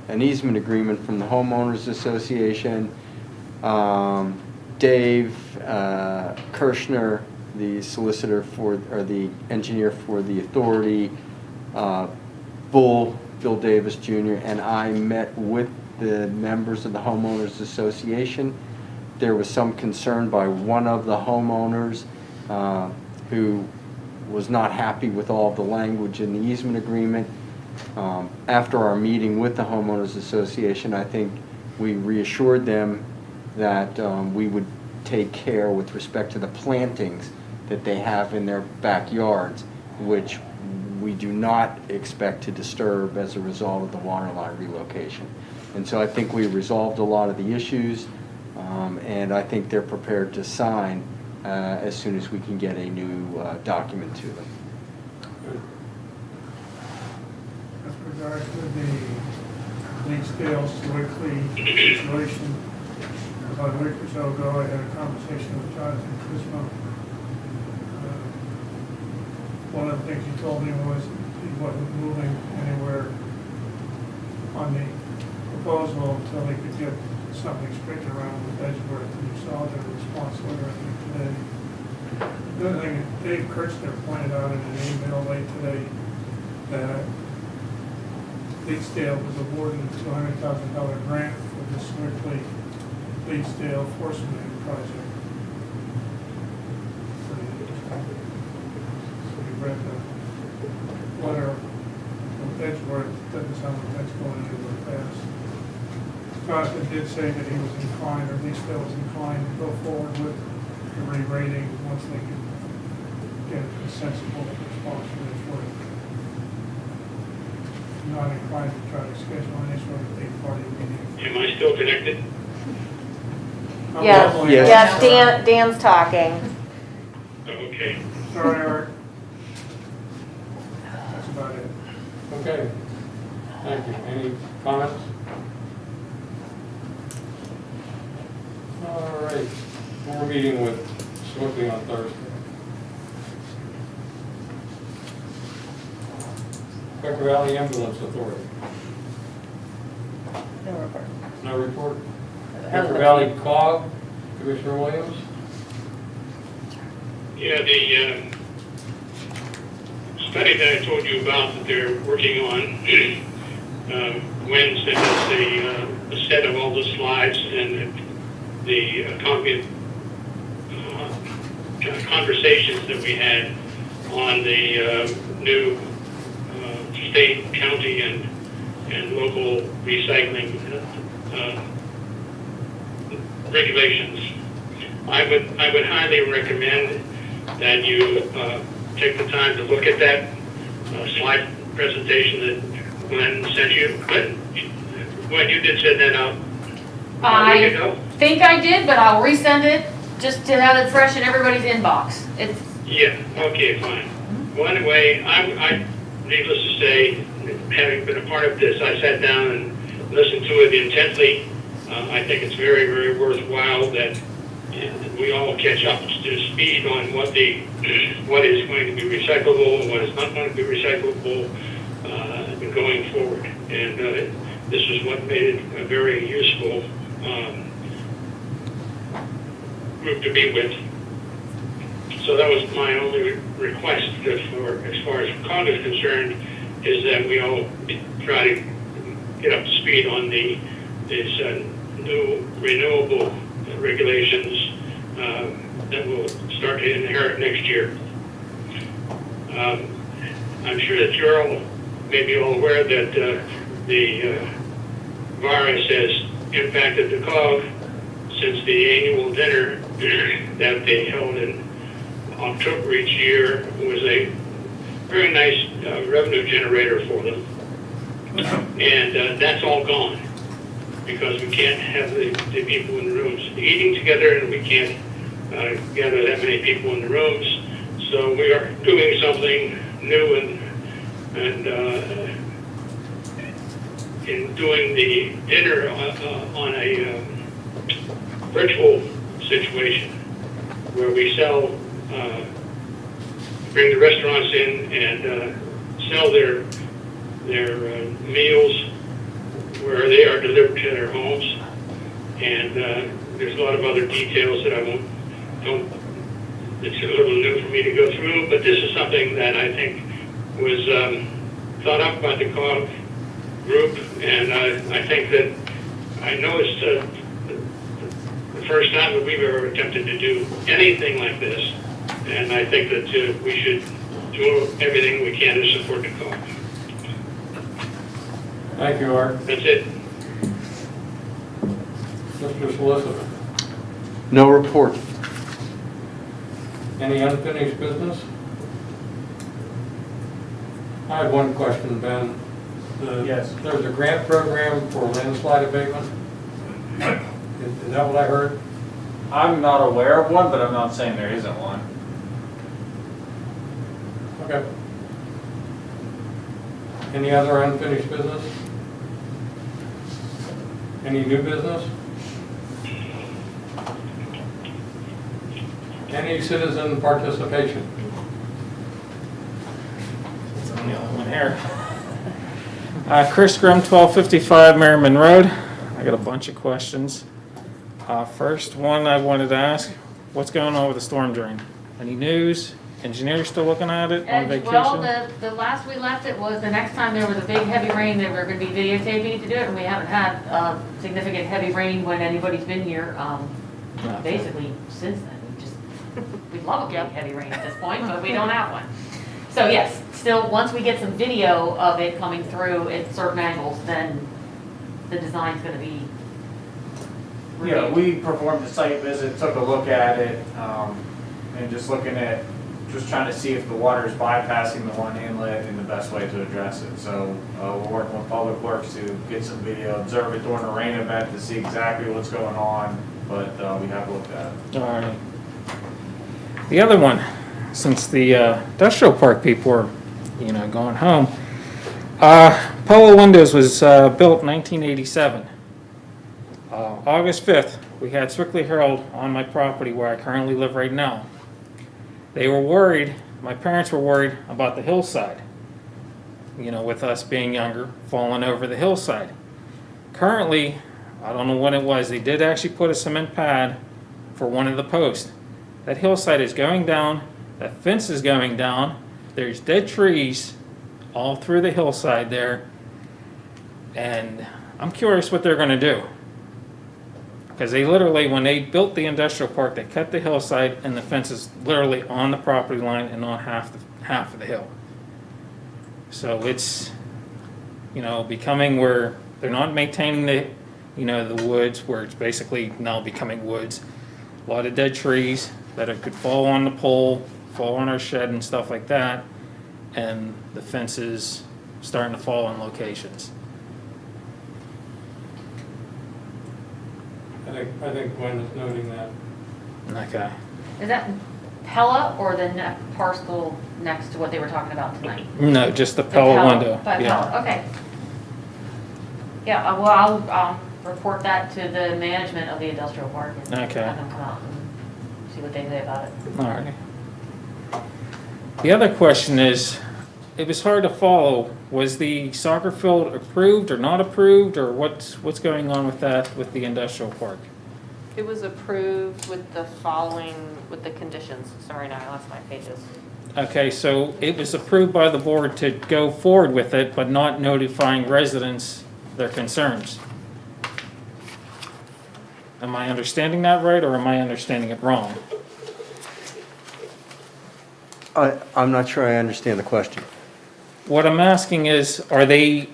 an easement agreement from the homeowners association. Dave Kirschner, the solicitor for, or the engineer for the authority, Bill Davis Jr., and I met with the members of the homeowners association. There was some concern by one of the homeowners who was not happy with all of the language in the easement agreement. After our meeting with the homeowners association, I think we reassured them that we would take care with respect to the plantings that they have in their backyards, which we do not expect to disturb as a result of the water line relocation. And so I think we resolved a lot of the issues, and I think they're prepared to sign as soon as we can get a new document to them. With regard to the Bleasdale Sewickley situation, about a week or so ago, I had a conversation with Jonathan Kuzma. One of the things he told me was he wasn't moving anywhere on the proposal until he could get something straightened around with Edgeworth, and you saw the response letter I think today. The other thing, Dave Kirchner pointed out in an email late today that Bleasdale was awarded a $200,000 grant for the Sewickley-Bleasdale Force Main project. Pretty interesting. So we read the letter from Edgeworth, doesn't sound like that's going anywhere fast. Jonathan did say that he was inclined, or Bleasdale was inclined to go forward with the re-rating once they could get a sensible response from Edgeworth. Not inclined to try to schedule any sort of big party meeting. Am I still connected? Yes, Yes. yes, Dan's talking. Okay. Sorry, Art. That's about it. Okay. Thank you. Any comments? All right. We're meeting with Sewickley on Thursday. Becker Valley Ambulance Authority. No report. No report. How's River the- Valley Cog, Commissioner Williams? Yeah, the study that I told you about that they're working on, Gwen sent us a set of all the slides and the conversations that we had on the new state, county, and local recycling regulations. I would highly recommend that you take the time to look at that slide presentation that Glenn sent you. Glenn, you did send that out a week ago? I think I did, but I'll resend it just to have it fresh in everybody's inbox. It's, Yeah, okay, fine. Well, anyway, I needless to say, having been a part of this, I sat down and listened to it intently. I think it's very, very worthwhile that we all catch up to speed on what is going to be recyclable and what is not going to be recyclable going forward. And this is what made it a very useful group to be with. So that was my only request for, as far as COG is concerned, is that we all try to get up to speed on these new renewable regulations that will start to inherit next year. I'm sure that you're all maybe all aware that the virus has impacted the COG since the annual dinner that they held in October each year was a very nice revenue generator for them. And that's all gone because we can't have the people in the rooms eating together, and we can't gather that many people in the rooms. So we are doing something new and in doing the dinner on a virtual situation where we sell, bring the restaurants in and sell their meals where they are delivered to their homes. And there's a lot of other details that it's a little new for me to go through, but this is something that I think was thought up by the COG group, and I think that I know it's the first time that we've ever attempted to do anything like this, and I think that we should do everything we can to support the COG. Thank you, Art. That's it. Mr. Solicitor, No report. any unfinished business? I have one question, Ben. Yes. There's a grant program for landslide abatement. Is that what I heard? I'm not aware of one, but I'm not saying there isn't one. Okay. Any other unfinished business? Any new business? Any citizen participation? It's the only one here. Chris Grimm, 1255 Merriman Road. I got a bunch of questions. First one I wanted to ask, what's going on with the storm drain? Any news? Engineers still looking at it on and vacation? well, the last we left it was the next time there was a big heavy rain, they were gonna be videotaping it to do it, and we haven't had significant heavy rain when anybody's been here, basically since then. We'd love a big heavy rain at this point, but we don't have one. So yes, still, once we get some video of it coming through at certain angles, then the design's gonna be Yeah, reviewed. we performed a site visit, took a look at it, and just trying to see if the water is bypassing the one inlet and the best way to address it. So we're working with Public Works to get some video, observe it during a rain event to see exactly what's going on, but we have looked at it. All right. The other one, since the industrial park people are, going home, Polo Windows was built in 1987. August 5th, we had Strictly Herald on my property where I currently live right now. They were worried, my parents were worried about the hillside, with us being younger, falling over the hillside. currently, I don't know when it was, they did actually put a cement pad for one of the posts. That hillside is going down, that fence is going down, there's dead trees all through the hillside there. And I'm curious what they're gonna do. Because they literally, when they built the industrial park, they cut the hillside and the fence is literally on the property line and on half of the hill. So it's, becoming where they're not maintaining the woods, where it's basically now becoming woods. A lot of dead trees that could fall on the pole, fall on our shed and stuff like that. And the fences starting to fall in locations. I think Gwen is noting that. Okay. Is that Pella or the parcel next to what they were talking about tonight? No, just the The Pella window. But Yeah. Pella, okay. Yeah, well, I'll report that to the management of the industrial park and Okay. have them come out and see what they say about it. All right. The other question is, it was hard to follow. Was the soccer field approved or not approved, or what's going on with that with the industrial park? It was approved with the conditions. Sorry, now I lost my pages. Okay, so it was approved by the board to go forward with it, but not notifying residents their concerns. Am I understanding that right, or am I understanding it wrong? I'm not sure I understand the question. What I'm asking is, are they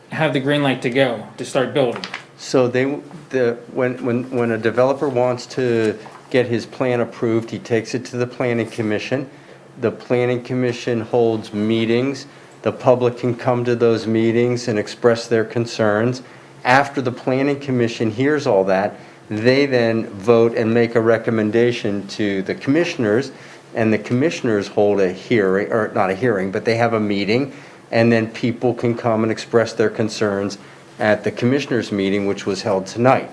have the green light to go, to start building? So when a developer wants to get his plan approved, he takes it to the planning commission. The planning commission holds meetings. The public can come to those meetings and express their concerns. After the planning commission hears all that, they then vote and make a recommendation to the commissioners, and the commissioners hold a hearing, or not a hearing, but they have a meeting, and then people can come and express their concerns at the commissioners' meeting, which was held tonight.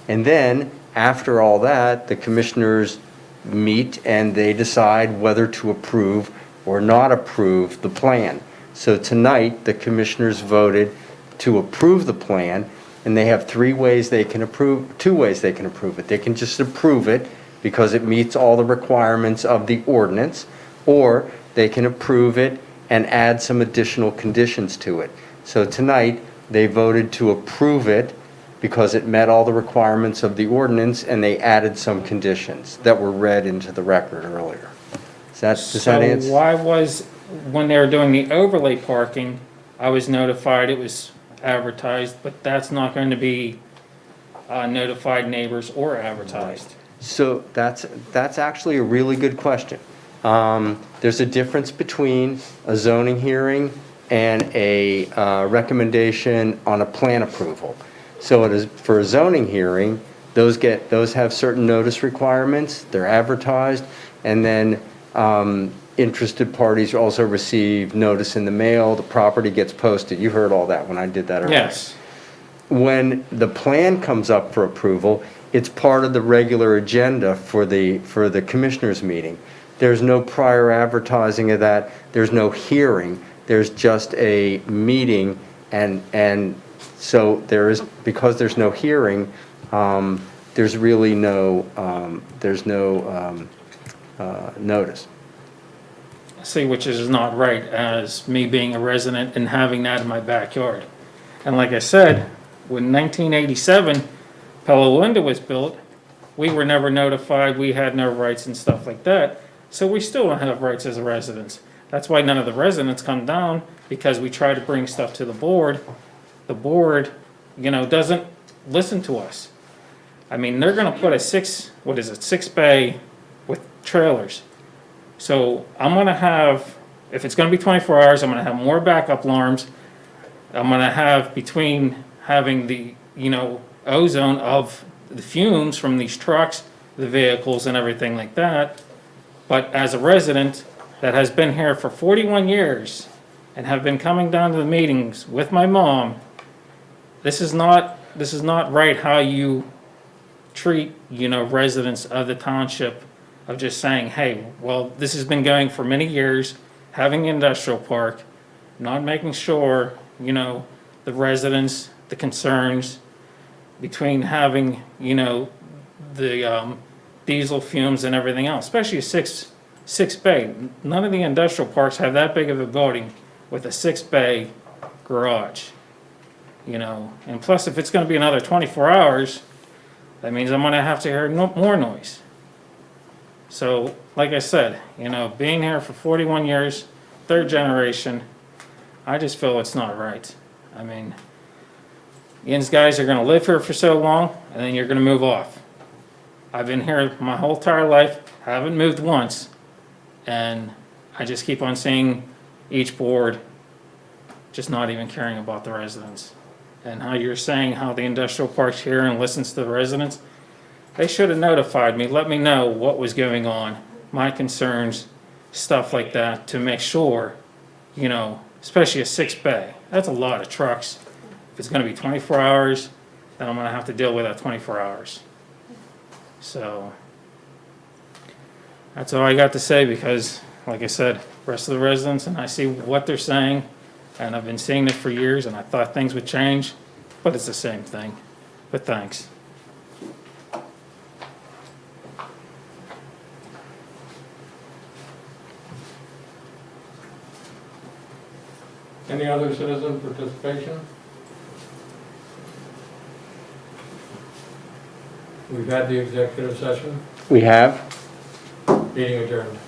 And then, after all that, the commissioners meet and they decide whether to approve or not approve the plan. So tonight, the commissioners voted to approve the plan, and they have two ways they can approve it. They can just approve it because it meets all the requirements of the ordinance, or they can approve it and add some additional conditions to it. So tonight, they voted to approve it because it met all the requirements of the ordinance, and they added some conditions that were read into the record earlier. Does that answer? So why was, when they were doing the overlay parking, I was notified it was advertised, but that's not going to be notified neighbors or advertised? So that's actually a really good question. There's a difference between a zoning hearing and a recommendation on a plan approval. So it is, for a zoning hearing, those have certain notice requirements, they're advertised, and then interested parties also receive notice in the mail, the property gets posted. You heard all that when I did that earlier. Yes. When the plan comes up for approval, it's part of the regular agenda for the commissioners' meeting. There's no prior advertising of that, there's no hearing, there's just a meeting, and so because there's no hearing, there's really no notice. See, which is not right, as me being a resident and having that in my backyard. And like I said, when 1987 Pella Linda was built, we were never notified, we had no rights and stuff like that. So we still don't have rights as residents. That's why none of the residents come down, because we try to bring stuff to the board. The board, doesn't listen to us. I mean, they're gonna put a 6 bay with trailers. So I'm gonna have, if it's gonna be 24 hours, I'm gonna have more backup alarms. I'm gonna have, between having the, ozone of the fumes from these trucks, the vehicles and everything like that. But as a resident that has been here for 41 years and have been coming down to the meetings with my mom, this is not right how you treat, residents of the township, of just saying, hey, well, this has been going for many years, having the industrial park, not making sure, the residents, the concerns, between having, you know, the diesel fumes and everything else, especially a six bay. None of the industrial parks have that big of a building with a 6-bay garage, you know. And plus, if it's gonna be another 24 hours, that means I'm gonna have to hear more noise. So, like I said, you know, being here for 41 years, third generation, I just feel it's not right. I mean, these guys are gonna live here for so long, and then you're gonna move off. I've been here my whole entire life, haven't moved once, and I just keep on seeing each board just not even caring about the residents. And how you're saying how the industrial park's here and listens to the residents, they should have notified me, let me know what was going on, my concerns, stuff like that, to make sure, you know, especially a 6-bay. That's a lot of trucks. If it's gonna be 24 hours, then I'm gonna have to deal with that 24 hours. So, that's all I got to say because, like I said, rest of the residents, and I see what they're saying, and I've been seeing it for years, and I thought things would change, but it's the same thing. But thanks. Any other citizen participation? We've had the executive session, We have? meeting adjourned.